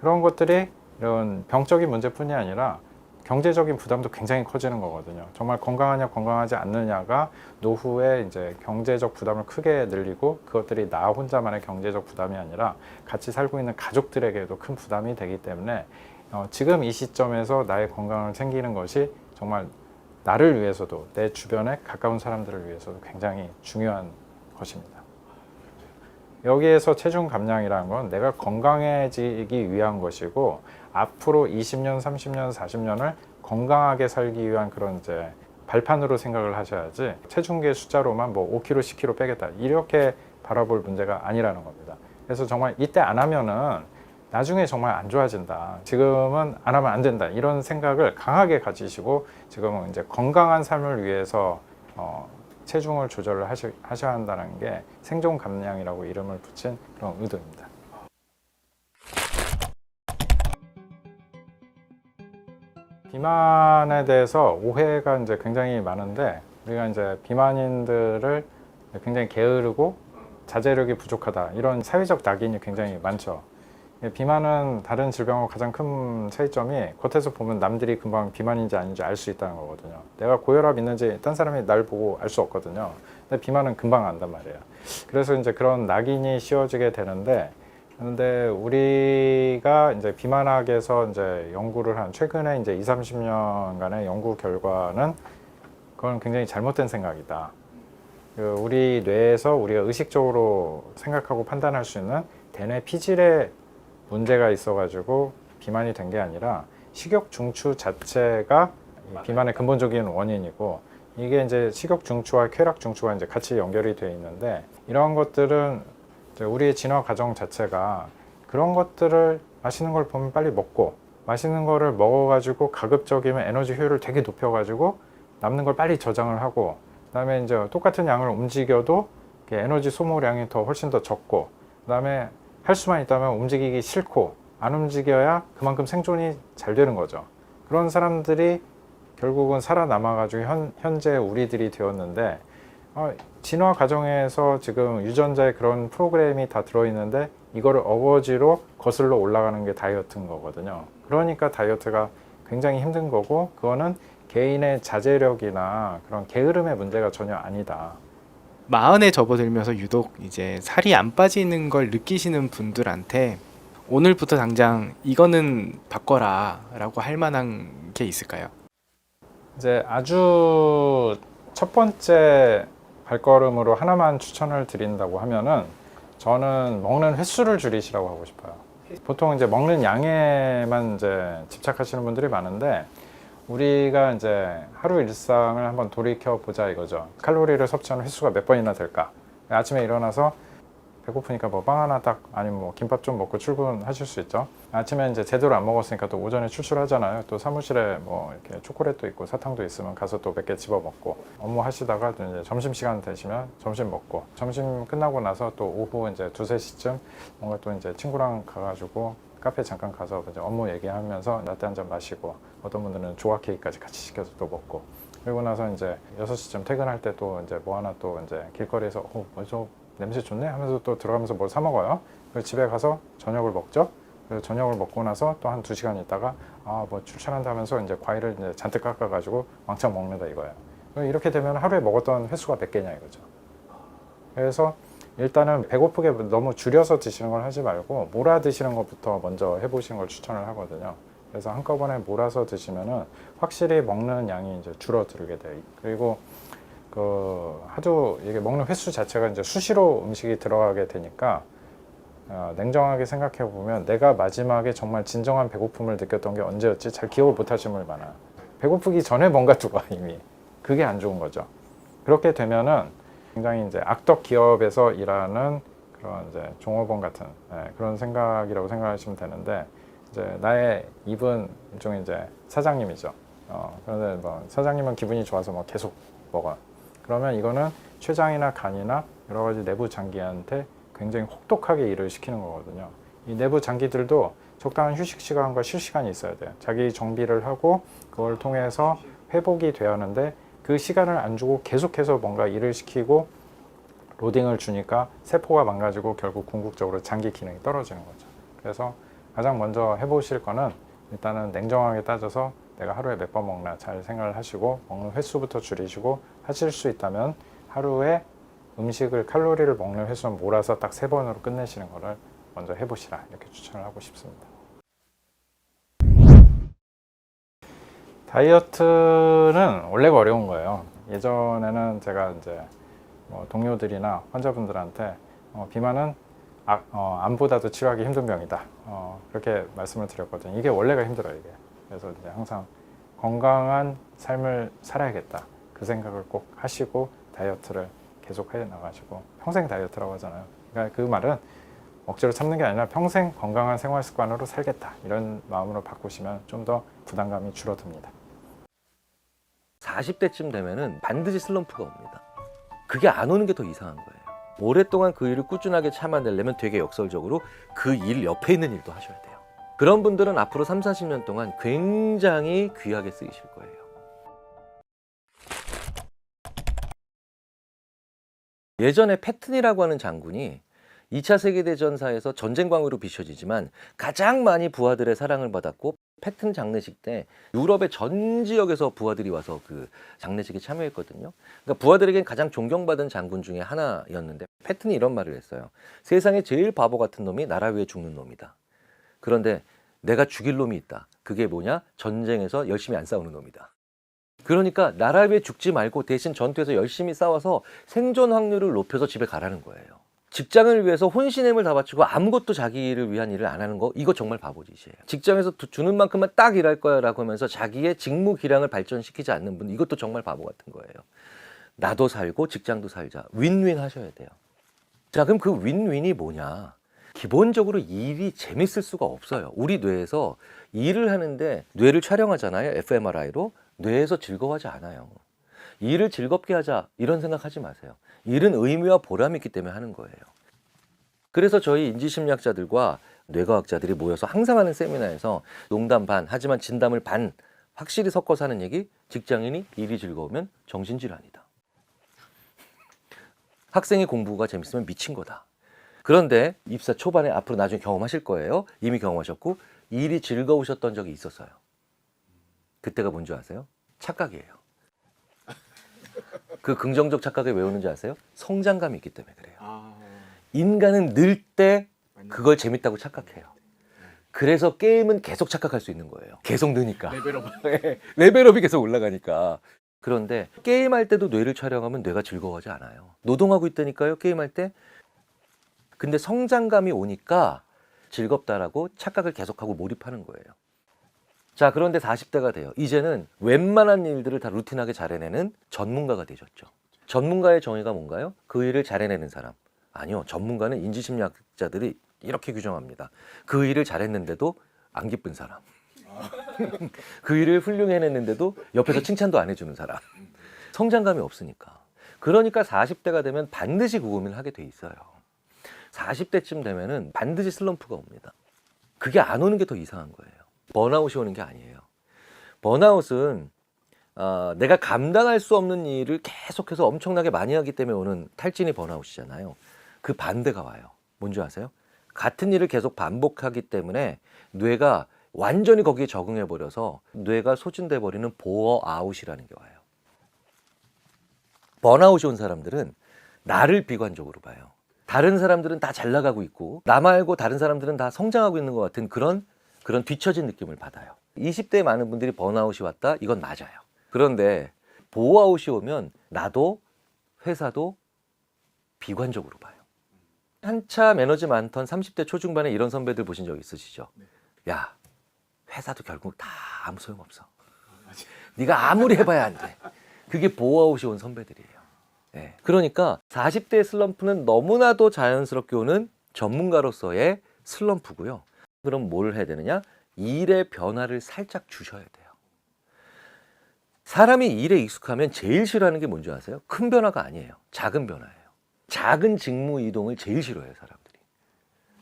그런 것들이 이런 병적인 문제뿐이 아니라 경제적인 부담도 굉장히 커지는 거거든요. 정말 건강하냐 건강하지 않느냐가 노후에 이제 경제적 부담을 크게 늘리고 그것들이 나 혼자만의 경제적 부담이 아니라 같이 살고 있는 가족들에게도 큰 부담이 되기 때문에 지금 이 시점에서 나의 건강을 챙기는 것이 정말 나를 위해서도 내 주변에 가까운 사람들을 위해서도 굉장히 중요한 것입니다. 여기에서 체중 감량이라는 건 내가 건강해지기 위한 것이고 앞으로 20년, 30년, 40년을 건강하게 살기 위한 그런 이제 발판으로 생각을 하셔야지 체중계 숫자로만 뭐 5kg, 10kg 빼겠다 이렇게 바라볼 문제가 아니라는 겁니다. 그래서 정말 이때 안 하면은 나중에 정말 안 좋아진다. 지금은 안 하면 안 된다. 이런 생각을 강하게 가지시고 지금은 이제 건강한 삶을 위해서 체중을 조절을 하셔야 한다는 게 생존 감량이라고 이름을 붙인 그런 의도입니다. 비만에 대해서 오해가 이제 굉장히 많은데 우리가 이제 비만인들을 굉장히 게으르고 자제력이 부족하다 이런 사회적 낙인이 굉장히 많죠. 비만은 다른 질병과 가장 큰 차이점이 겉에서 보면 남들이 금방 비만인지 아닌지 알 수 있다는 거거든요. 내가 고혈압 있는지 딴 사람이 날 보고 알 수 없거든요. 근데 비만은 금방 안단 말이에요. 그래서 이제 그런 낙인이 씌워지게 되는데, 그런데 우리가 이제 비만학에서 이제 연구를 한 최근에 이제 20, 30년간의 연구 결과는 그건 굉장히 잘못된 생각이다. 우리 뇌에서 우리가 의식적으로 생각하고 판단할 수 있는 대뇌 피질에 문제가 있어가지고 비만이 된 게 아니라 식욕 중추 자체가 비만의 근본적인 원인이고 이게 이제 식욕 중추와 쾌락 중추가 이제 같이 연결이 되어 있는데 이러한 것들은 이제 우리의 진화 과정 자체가 그런 것들을 맛있는 걸 보면 빨리 먹고 맛있는 거를 먹어가지고 가급적이면 에너지 효율을 되게 높여가지고 남는 걸 빨리 저장을 하고 그다음에 이제 똑같은 양을 움직여도 에너지 소모량이 훨씬 더 적고 그다음에 할 수만 있다면 움직이기 싫고 안 움직여야 그만큼 생존이 잘 되는 거죠. 그런 사람들이 결국은 살아남아가지고 현재 우리들이 되었는데 진화 과정에서 지금 유전자에 그런 프로그램이 다 들어있는데 이거를 어거지로 거슬러 올라가는 게 다이어트인 거거든요. 그러니까 다이어트가 굉장히 힘든 거고 그거는 개인의 자제력이나 그런 게으름의 문제가 전혀 아니다. 마흔에 접어들면서 유독 이제 살이 안 빠지는 걸 느끼시는 분들한테 오늘부터 당장 이거는 바꿔라 라고 할 만한 게 있을까요? 이제 아주 첫 번째 발걸음으로 하나만 추천을 드린다고 하면은 저는 먹는 횟수를 줄이시라고 하고 싶어요. 보통 이제 먹는 양에만 이제 집착하시는 분들이 많은데 우리가 이제 하루 일상을 한번 돌이켜 보자 이거죠. 칼로리를 섭취하는 횟수가 몇 번이나 될까? 아침에 일어나서 배고프니까 뭐 빵 하나 딱 아니면 뭐 김밥 좀 먹고 출근하실 수 있죠. 아침에 이제 제대로 안 먹었으니까 또 오전에 출출하잖아요. 또 사무실에 뭐 이렇게 초콜릿도 있고 사탕도 있으면 가서 또 몇 개 집어 먹고 업무 하시다가 또 이제 점심 시간 되시면 점심 먹고 점심 끝나고 나서 또 오후 이제 2, 3시쯤 뭔가 또 이제 친구랑 가가지고 카페 잠깐 가서 이제 업무 얘기하면서 라떼 한 잔 마시고 어떤 분들은 조각 케이크까지 같이 시켜서 또 먹고 그리고 나서 이제 6시쯤 퇴근할 때 또 이제 뭐 하나 또 이제 길거리에서 뭐죠 냄새 좋네 하면서 또 들어가면서 뭘 사 먹어요. 그리고 집에 가서 저녁을 먹죠. 그래서 저녁을 먹고 나서 또 한 2시간 있다가 뭐 출출한다 하면서 이제 과일을 이제 잔뜩 깎아가지고 왕창 먹는다 이거예요. 이렇게 되면 하루에 먹었던 횟수가 몇 개냐 이거죠. 그래서 일단은 배고프게 너무 줄여서 드시는 걸 하지 말고 몰아 드시는 것부터 먼저 해보시는 걸 추천을 하거든요. 그래서 한꺼번에 몰아서 드시면은 확실히 먹는 양이 이제 줄어들게 돼요. 그리고 하도 이게 먹는 횟수 자체가 이제 수시로 음식이 들어가게 되니까 냉정하게 생각해 보면 내가 마지막에 정말 진정한 배고픔을 느꼈던 게 언제였지 잘 기억을 못 하시는 분이 많아요. 배고프기 전에 뭔가 들어와 이미. 그게 안 좋은 거죠. 그렇게 되면은 굉장히 이제 악덕 기업에서 일하는 그런 이제 종업원 같은 그런 생각이라고 생각하시면 되는데, 이제 나의 입은 일종의 이제 사장님이죠. 그런데 뭐 사장님은 기분이 좋아서 뭐 계속 먹어요. 그러면 이거는 췌장이나 간이나 여러 가지 내부 장기한테 굉장히 혹독하게 일을 시키는 거거든요. 이 내부 장기들도 적당한 휴식 시간과 쉴 시간이 있어야 돼요. 자기 정비를 하고 그걸 통해서 회복이 돼야 하는데, 그 시간을 안 주고 계속해서 뭔가 일을 시키고 로딩을 주니까 세포가 망가지고 결국 궁극적으로 장기 기능이 떨어지는 거죠. 그래서 가장 먼저 해보실 거는 일단은 냉정하게 따져서 내가 하루에 몇 번 먹나 잘 생각을 하시고 먹는 횟수부터 줄이시고, 하실 수 있다면 하루에 음식을 칼로리를 먹는 횟수는 몰아서 딱 3번으로 끝내시는 거를 먼저 해보시라, 이렇게 추천을 하고 싶습니다. 다이어트는 원래가 어려운 거예요. 예전에는 제가 이제 뭐 동료들이나 환자분들한테 비만은 암보다도 치료하기 힘든 병이다, 그렇게 말씀을 드렸거든요. 이게 원래가 힘들어요, 이게. 그래서 이제 항상 건강한 삶을 살아야겠다, 그 생각을 꼭 하시고 다이어트를 계속 해 나가시고, 평생 다이어트라고 하잖아요. 그러니까 그 말은 억지로 참는 게 아니라 평생 건강한 생활 습관으로 살겠다, 이런 마음으로 바꾸시면 좀 더 부담감이 줄어듭니다. 40대쯤 되면은 반드시 슬럼프가 옵니다. 그게 안 오는 게 더 이상한 거예요. 오랫동안 그 일을 꾸준하게 참아내려면 되게 역설적으로 그 일 옆에 있는 일도 하셔야 돼요. 그런 분들은 앞으로 3, 40년 동안 굉장히 귀하게 쓰이실 거예요. 예전에 패튼이라고 하는 장군이 2차 세계대전사에서 전쟁광으로 비춰지지만 가장 많이 부하들의 사랑을 받았고, 패튼 장례식 때 유럽의 전 지역에서 부하들이 와서 그 장례식에 참여했거든요. 그러니까 부하들에겐 가장 존경받은 장군 중에 하나였는데, 패튼이 이런 말을 했어요. 세상에 제일 바보 같은 놈이 나라 위에 죽는 놈이다. 그런데 내가 죽일 놈이 있다. 그게 뭐냐? 전쟁에서 열심히 안 싸우는 놈이다. 그러니까 나라 위에 죽지 말고 대신 전투에서 열심히 싸워서 생존 확률을 높여서 집에 가라는 거예요. 직장을 위해서 혼신의 힘을 다 바치고 아무것도 자기를 위한 일을 안 하는 거, 이거 정말 바보짓이에요. 직장에서 주는 만큼만 딱 일할 거야 라고 하면서 자기의 직무 기량을 발전시키지 않는 분, 이것도 정말 바보 같은 거예요. 나도 살고 직장도 살자. 윈윈 하셔야 돼요. 자, 그럼 그 윈윈이 뭐냐? 기본적으로 일이 재밌을 수가 없어요. 우리 뇌에서 일을 하는데, 뇌를 촬영하잖아요, fMRI로. 뇌에서 즐거워하지 않아요. 일을 즐겁게 하자, 이런 생각하지 마세요. 일은 의미와 보람이 있기 때문에 하는 거예요. 그래서 저희 인지심리학자들과 뇌과학자들이 모여서 항상 하는 세미나에서 농담 반, 하지만 진담을 반 확실히 섞어서 하는 얘기, 직장인이 일이 즐거우면 정신질환이다. 학생이 공부가 재밌으면 미친 거다. 그런데 입사 초반에 앞으로 나중에 경험하실 거예요. 이미 경험하셨고, 일이 즐거우셨던 적이 있었어요. 그때가 뭔지 아세요? 착각이에요. 그 긍정적 착각이 왜 오는지 아세요? 성장감이 있기 때문에 그래요. 인간은 늘 때 그걸 재밌다고 착각해요. 그래서 게임은 계속 착각할 수 있는 거예요. 계속 느니까. 레벨업이 계속 올라가니까. 그런데 게임할 때도 뇌를 촬영하면 뇌가 즐거워하지 않아요. 노동하고 있다니까요, 게임할 때. 근데 성장감이 오니까 즐겁다라고 착각을 계속하고 몰입하는 거예요. 자, 그런데 40대가 돼요. 이제는 웬만한 일들을 다 루틴하게 잘 해내는 전문가가 되셨죠. 전문가의 정의가 뭔가요? 그 일을 잘 해내는 사람. 아니요, 전문가는 인지심리학자들이 이렇게 규정합니다. 그 일을 잘했는데도 안 기쁜 사람. 그 일을 훌륭히 해냈는데도 옆에서 칭찬도 안 해주는 사람. 성장감이 없으니까. 그러니까 40대가 되면 반드시 그 고민을 하게 돼 있어요. 40대쯤 되면은 반드시 슬럼프가 옵니다. 그게 안 오는 게 더 이상한 거예요. 번아웃이 오는 게 아니에요. 번아웃은 내가 감당할 수 없는 일을 계속해서 엄청나게 많이 하기 때문에 오는 탈진이 번아웃이잖아요. 그 반대가 와요. 뭔지 아세요? 같은 일을 계속 반복하기 때문에 뇌가 완전히 거기에 적응해버려서 뇌가 소진돼 버리는 보어아웃이라는 게 와요. 번아웃이 온 사람들은 나를 비관적으로 봐요. 다른 사람들은 다 잘 나가고 있고 나 말고 다른 사람들은 다 성장하고 있는 것 같은 그런 그런 뒤처진 느낌을 받아요. 20대에 많은 분들이 번아웃이 왔다? 이건 맞아요. 그런데 보아웃이 오면 나도 회사도 비관적으로 봐요. 한참 에너지 많던 30대 초중반에 이런 선배들 보신 적 있으시죠? 야, 회사도 결국 다 아무 소용없어. 네가 아무리 해봐야 안 돼. 그게 보아웃이 온 선배들이에요. 네. 그러니까 40대의 슬럼프는 너무나도 자연스럽게 오는 전문가로서의 슬럼프고요. 그럼 뭘 해야 되느냐? 일의 변화를 살짝 주셔야 돼요. 사람이 일에 익숙하면 제일 싫어하는 게 뭔지 아세요? 큰 변화가 아니에요. 작은 변화예요. 작은 직무 이동을 제일 싫어해요, 사람들이.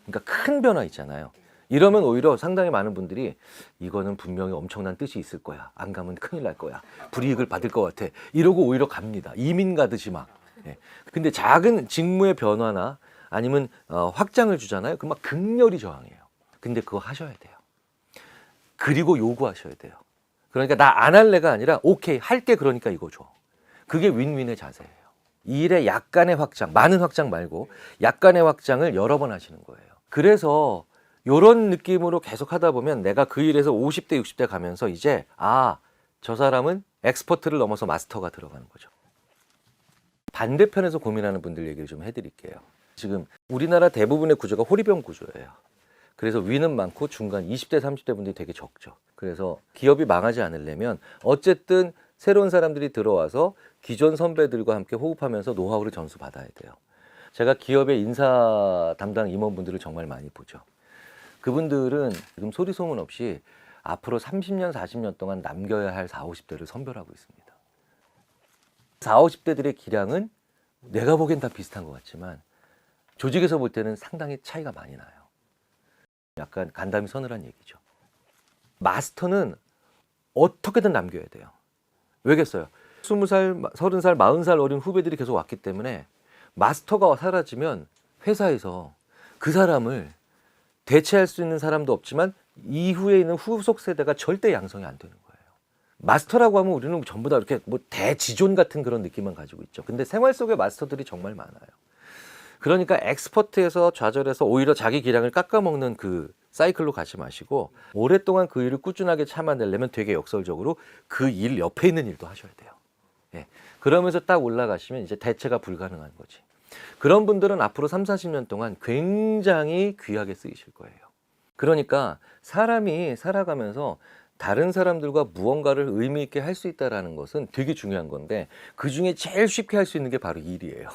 그러니까 큰 변화 있잖아요. 이러면 오히려 상당히 많은 분들이 이거는 분명히 엄청난 뜻이 있을 거야. 안 가면 큰일 날 거야. 불이익을 받을 것 같아. 이러고 오히려 갑니다. 이민 가듯이 막. 예. 근데 작은 직무의 변화나 아니면 확장을 주잖아요. 그럼 막 극렬히 저항해요. 근데 그거 하셔야 돼요. 그리고 요구하셔야 돼요. 그러니까 나 안 할래가 아니라 오케이 할게 그러니까 이거 줘. 그게 윈윈의 자세예요. 일의 약간의 확장, 많은 확장 말고 약간의 확장을 여러 번 하시는 거예요. 그래서 이런 느낌으로 계속 하다 보면 내가 그 일에서 50대, 60대 가면서 이제 저 사람은 엑스퍼트를 넘어서 마스터가 들어가는 거죠. 반대편에서 고민하는 분들 얘기를 좀 해드릴게요. 지금 우리나라 대부분의 구조가 호리병 구조예요. 그래서 위는 많고 중간 20대, 30대 분들이 되게 적죠. 그래서 기업이 망하지 않으려면 어쨌든 새로운 사람들이 들어와서 기존 선배들과 함께 호흡하면서 노하우를 전수받아야 돼요. 제가 기업의 인사 담당 임원분들을 정말 많이 보죠. 그분들은 지금 소리 소문 없이 앞으로 30년, 40년 동안 남겨야 할 40, 50대를 선별하고 있습니다. 40, 50대들의 기량은 내가 보기엔 다 비슷한 것 같지만 조직에서 볼 때는 상당히 차이가 많이 나요. 약간 간담이 서늘한 얘기죠. 마스터는 어떻게든 남겨야 돼요. 왜겠어요? 20살, 30살, 40살 어린 후배들이 계속 왔기 때문에 마스터가 사라지면 회사에서 그 사람을 대체할 수 있는 사람도 없지만 이후에 있는 후속 세대가 절대 양성이 안 되는 거예요. 마스터라고 하면 우리는 전부 다 이렇게 뭐 대지존 같은 그런 느낌만 가지고 있죠. 근데 생활 속의 마스터들이 정말 많아요. 그러니까 엑스퍼트에서 좌절해서 오히려 자기 기량을 깎아먹는 그 사이클로 가지 마시고 오랫동안 그 일을 꾸준하게 참아내려면 되게 역설적으로 그 일 옆에 있는 일도 하셔야 돼요. 예. 그러면서 딱 올라가시면 이제 대체가 불가능한 거지. 그런 분들은 앞으로 3, 40년 동안 굉장히 귀하게 쓰이실 거예요. 그러니까 사람이 살아가면서 다른 사람들과 무언가를 의미 있게 할 수 있다는 것은 되게 중요한 건데 그중에 제일 쉽게 할 수 있는 게 바로 일이에요.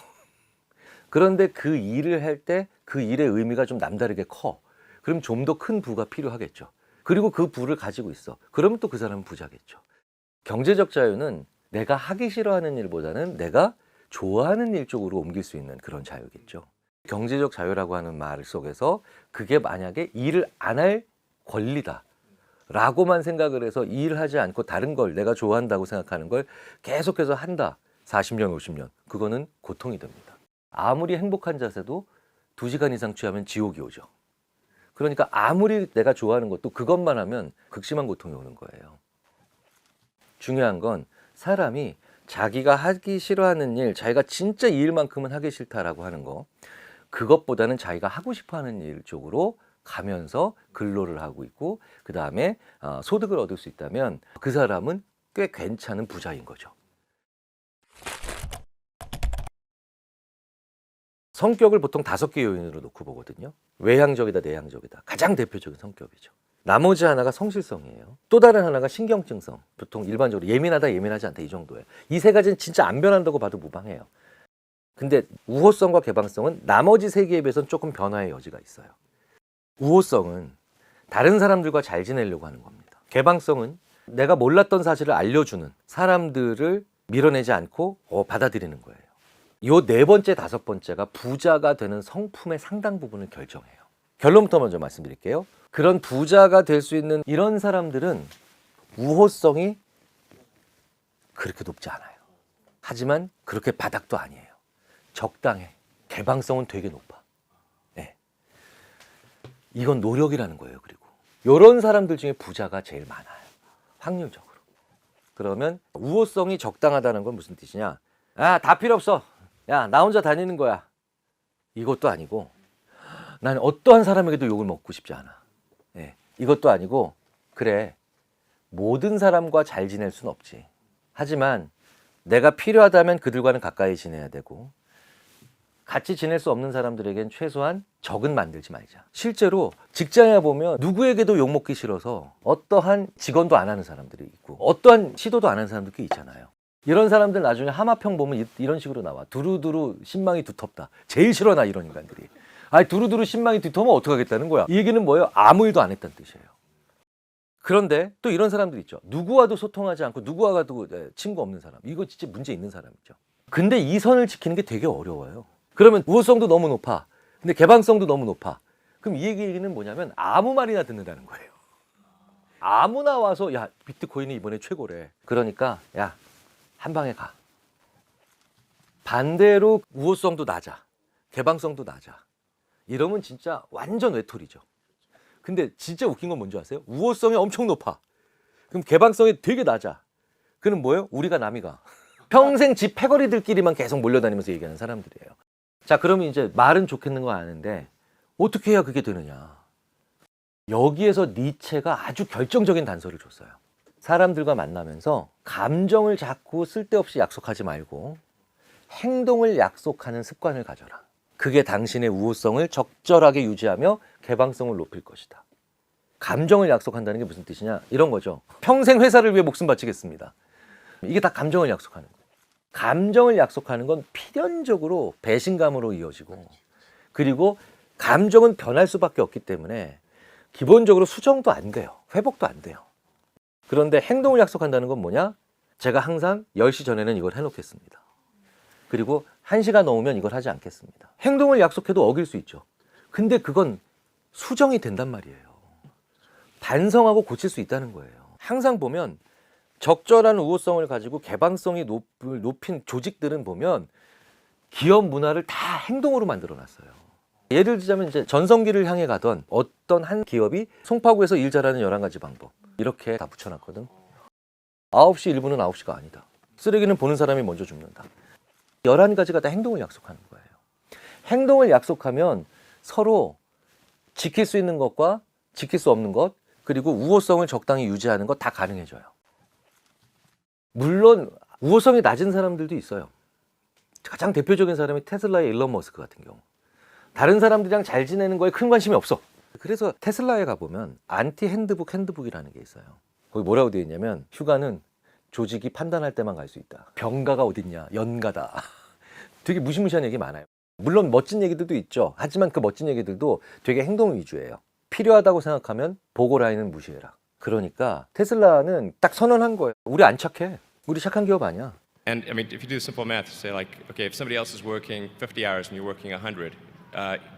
그런데 그 일을 할 때 그 일의 의미가 좀 남다르게 커. 그럼 좀 더 큰 부가 필요하겠죠. 그리고 그 부를 가지고 있어. 그러면 또 그 사람은 부자겠죠. 경제적 자유는 내가 하기 싫어하는 일보다는 내가 좋아하는 일 쪽으로 옮길 수 있는 그런 자유겠죠. 경제적 자유라고 하는 말 속에서 그게 만약에 일을 안 할 권리다 라고만 생각을 해서 일을 하지 않고 다른 걸 내가 좋아한다고 생각하는 걸 계속해서 한다. 40년, 50년. 그거는 고통이 됩니다. 아무리 행복한 자세도 2시간 이상 취하면 지옥이 오죠. 그러니까 아무리 내가 좋아하는 것도 그것만 하면 극심한 고통이 오는 거예요. 중요한 건 사람이 자기가 하기 싫어하는 일, 자기가 진짜 이 일만큼은 하기 싫다라고 하는 거, 그것보다는 자기가 하고 싶어하는 일 쪽으로 가면서 근로를 하고 있고 그 다음에 소득을 얻을 수 있다면 그 사람은 꽤 괜찮은 부자인 거죠. 성격을 보통 5개 요인으로 놓고 보거든요. 외향적이다, 내향적이다. 가장 대표적인 성격이죠. 나머지 하나가 성실성이에요. 또 다른 하나가 신경증성. 보통 일반적으로 예민하다, 예민하지 않다 이 정도예요. 이 세 가지는 진짜 안 변한다고 봐도 무방해요. 근데 우호성과 개방성은 나머지 3개에 비해서는 조금 변화의 여지가 있어요. 우호성은 다른 사람들과 잘 지내려고 하는 겁니다. 개방성은 내가 몰랐던 사실을 알려주는 사람들을 밀어내지 않고 받아들이는 거예요. 요 4번째, 5번째가 부자가 되는 성품의 상당 부분을 결정해요. 결론부터 먼저 말씀드릴게요. 그런 부자가 될 수 있는 이런 사람들은 우호성이 그렇게 높지 않아요. 하지만 그렇게 바닥도 아니에요. 적당해. 개방성은 되게 높아. 네. 이건 노력이라는 거예요. 그리고 이런 사람들 중에 부자가 제일 많아요. 확률적으로. 그러면 우호성이 적당하다는 건 무슨 뜻이냐? 다 필요 없어. 야, 나 혼자 다니는 거야. 이것도 아니고 나는 어떠한 사람에게도 욕을 먹고 싶지 않아. 예. 이것도 아니고 그래 모든 사람과 잘 지낼 순 없지. 하지만 내가 필요하다면 그들과는 가까이 지내야 되고 같이 지낼 수 없는 사람들에겐 최소한 적은 만들지 말자. 실제로 직장에 보면 누구에게도 욕먹기 싫어서 어떠한 직원도 안 하는 사람들이 있고 어떠한 시도도 안 하는 사람도 꽤 있잖아요. 이런 사람들 나중에 하마평 보면 이런 식으로 나와. 두루두루 신망이 두텁다. 제일 싫어 나 이런 인간들이. 아니 두루두루 신망이 두터우면 어떡하겠다는 거야. 이 얘기는 뭐예요? 아무 일도 안 했다는 뜻이에요. 그런데 또 이런 사람들 있죠. 누구와도 소통하지 않고 누구와도 친구 없는 사람. 이거 진짜 문제 있는 사람이죠. 근데 이 선을 지키는 게 되게 어려워요. 그러면 우호성도 너무 높아. 근데 개방성도 너무 높아. 그럼 이 얘기는 뭐냐면 아무 말이나 듣는다는 거예요. 아무나 와서 야 비트코인이 이번에 최고래. 그러니까 야 한 방에 가. 반대로 우호성도 낮아. 개방성도 낮아. 이러면 진짜 완전 외톨이죠. 근데 진짜 웃긴 건 뭔지 아세요? 우호성이 엄청 높아. 그럼 개방성이 되게 낮아. 그럼 뭐예요? 우리가 남이가. 평생 집 패거리들끼리만 계속 몰려다니면서 얘기하는 사람들이에요. 자, 그러면 이제 말은 좋겠는 거 아는데 어떻게 해야 그게 되느냐. 여기에서 니체가 아주 결정적인 단서를 줬어요. 사람들과 만나면서 감정을 자꾸 쓸데없이 약속하지 말고 행동을 약속하는 습관을 가져라. 그게 당신의 우호성을 적절하게 유지하며 개방성을 높일 것이다. 감정을 약속한다는 게 무슨 뜻이냐? 이런 거죠. 평생 회사를 위해 목숨 바치겠습니다. 이게 다 감정을 약속하는 거예요. 감정을 약속하는 건 필연적으로 배신감으로 이어지고 그리고 감정은 변할 수밖에 없기 때문에 기본적으로 수정도 안 돼요. 회복도 안 돼요. 그런데 행동을 약속한다는 건 뭐냐? 제가 항상 10시 전에는 이걸 해놓겠습니다. 그리고 1시가 넘으면 이걸 하지 않겠습니다. 행동을 약속해도 어길 수 있죠. 근데 그건 수정이 된단 말이에요. 반성하고 고칠 수 있다는 거예요. 항상 보면 적절한 우호성을 가지고 개방성이 높인 조직들은 보면 기업 문화를 다 행동으로 만들어 놨어요. 예를 들자면 이제 전성기를 향해 가던 어떤 한 기업이 송파구에서 일 잘하는 11가지 방법 이렇게 다 붙여놨거든. 9시 1분은 9시가 아니다. 쓰레기는 보는 사람이 먼저 줍는다. 11가지가 다 행동을 약속하는 거예요. 행동을 약속하면 서로 지킬 수 있는 것과 지킬 수 없는 것 그리고 우호성을 적당히 유지하는 것 다 가능해져요. 물론 우호성이 낮은 사람들도 있어요. 가장 대표적인 사람이 테슬라의 일론 머스크 같은 경우. 다른 사람들이랑 잘 지내는 거에 큰 관심이 없어. 그래서 테슬라에 가보면 안티 핸드북이라는 게 있어요. 거기 뭐라고 되어 있냐면 휴가는 조직이 판단할 때만 갈 수 있다. 병가가 어딨냐? 연가다. 되게 무시무시한 얘기 많아요. 물론 멋진 얘기들도 있죠. 하지만 그 멋진 얘기들도 되게 행동 위주예요. 필요하다고 생각하면 보고 라인은 무시해라. 그러니까 테슬라는 딱 선언한 거예요. 우리 안 착해. 우리 착한 기업 아니야. And I mean, if you do simple math, say like, okay, if somebody else is working 50 hours and you're working 100,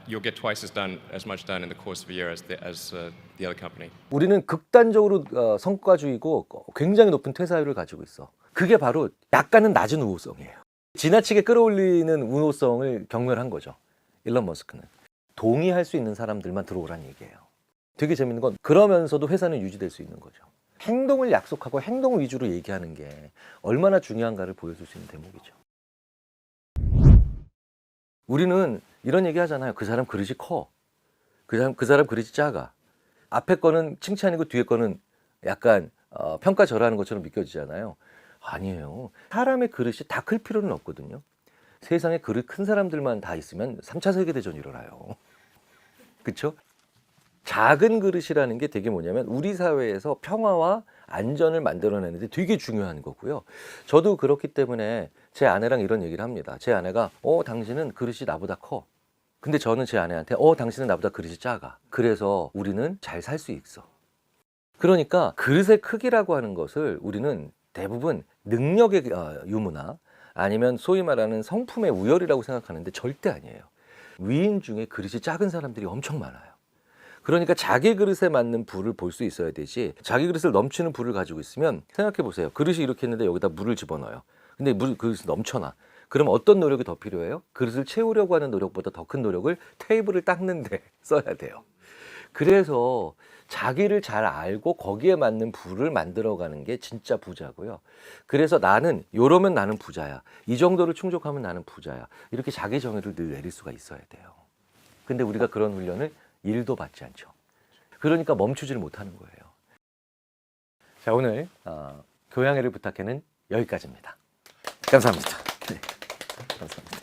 you'll get twice as much done in the course of a year as the other company. 우리는 극단적으로 성과주의고 굉장히 높은 퇴사율을 가지고 있어. 그게 바로 약간은 낮은 우호성이에요. 지나치게 끌어올리는 우호성을 경멸한 거죠. 일론 머스크는. 동의할 수 있는 사람들만 들어오라는 얘기예요. 되게 재밌는 건 그러면서도 회사는 유지될 수 있는 거죠. 행동을 약속하고 행동 위주로 얘기하는 게 얼마나 중요한가를 보여줄 수 있는 대목이죠. 우리는 이런 얘기 하잖아요. 그 사람 그릇이 커. 그 사람 그릇이 작아. 앞에 거는 칭찬이고 뒤에 거는 약간 평가절하하는 것처럼 믿겨지잖아요. 아니에요. 사람의 그릇이 다 클 필요는 없거든요. 세상에 그릇 큰 사람들만 다 있으면 3차 세계대전이 일어나요. 그렇죠? 작은 그릇이라는 게 되게 뭐냐면 우리 사회에서 평화와 안전을 만들어내는데 되게 중요한 거고요. 저도 그렇기 때문에 제 아내랑 이런 얘기를 합니다. 제 아내가 당신은 그릇이 나보다 커. 근데 저는 제 아내한테 당신은 나보다 그릇이 작아. 그래서 우리는 잘 살 수 있어. 그러니까 그릇의 크기라고 하는 것을 우리는 대부분 능력의 유무나 아니면 소위 말하는 성품의 우열이라고 생각하는데 절대 아니에요. 위인 중에 그릇이 작은 사람들이 엄청 많아요. 그러니까 자기 그릇에 맞는 불을 볼 수 있어야 되지 자기 그릇을 넘치는 불을 가지고 있으면 생각해 보세요. 그릇이 이렇게 있는데 여기다 물을 집어넣어요. 근데 그릇이 넘쳐나. 그럼 어떤 노력이 더 필요해요? 그릇을 채우려고 하는 노력보다 더 큰 노력을 테이블을 닦는데 써야 돼요. 그래서 자기를 잘 알고 거기에 맞는 부를 만들어가는 게 진짜 부자고요. 그래서 나는 이러면 나는 부자야. 이 정도를 충족하면 나는 부자야. 이렇게 자기 정의를 늘 내릴 수가 있어야 돼요. 근데 우리가 그런 훈련을 1도 받지 않죠. 그러니까 멈추지를 못하는 거예요. 자, 오늘 교양회를 부탁해는 여기까지입니다. 감사합니다. 네, 감사합니다.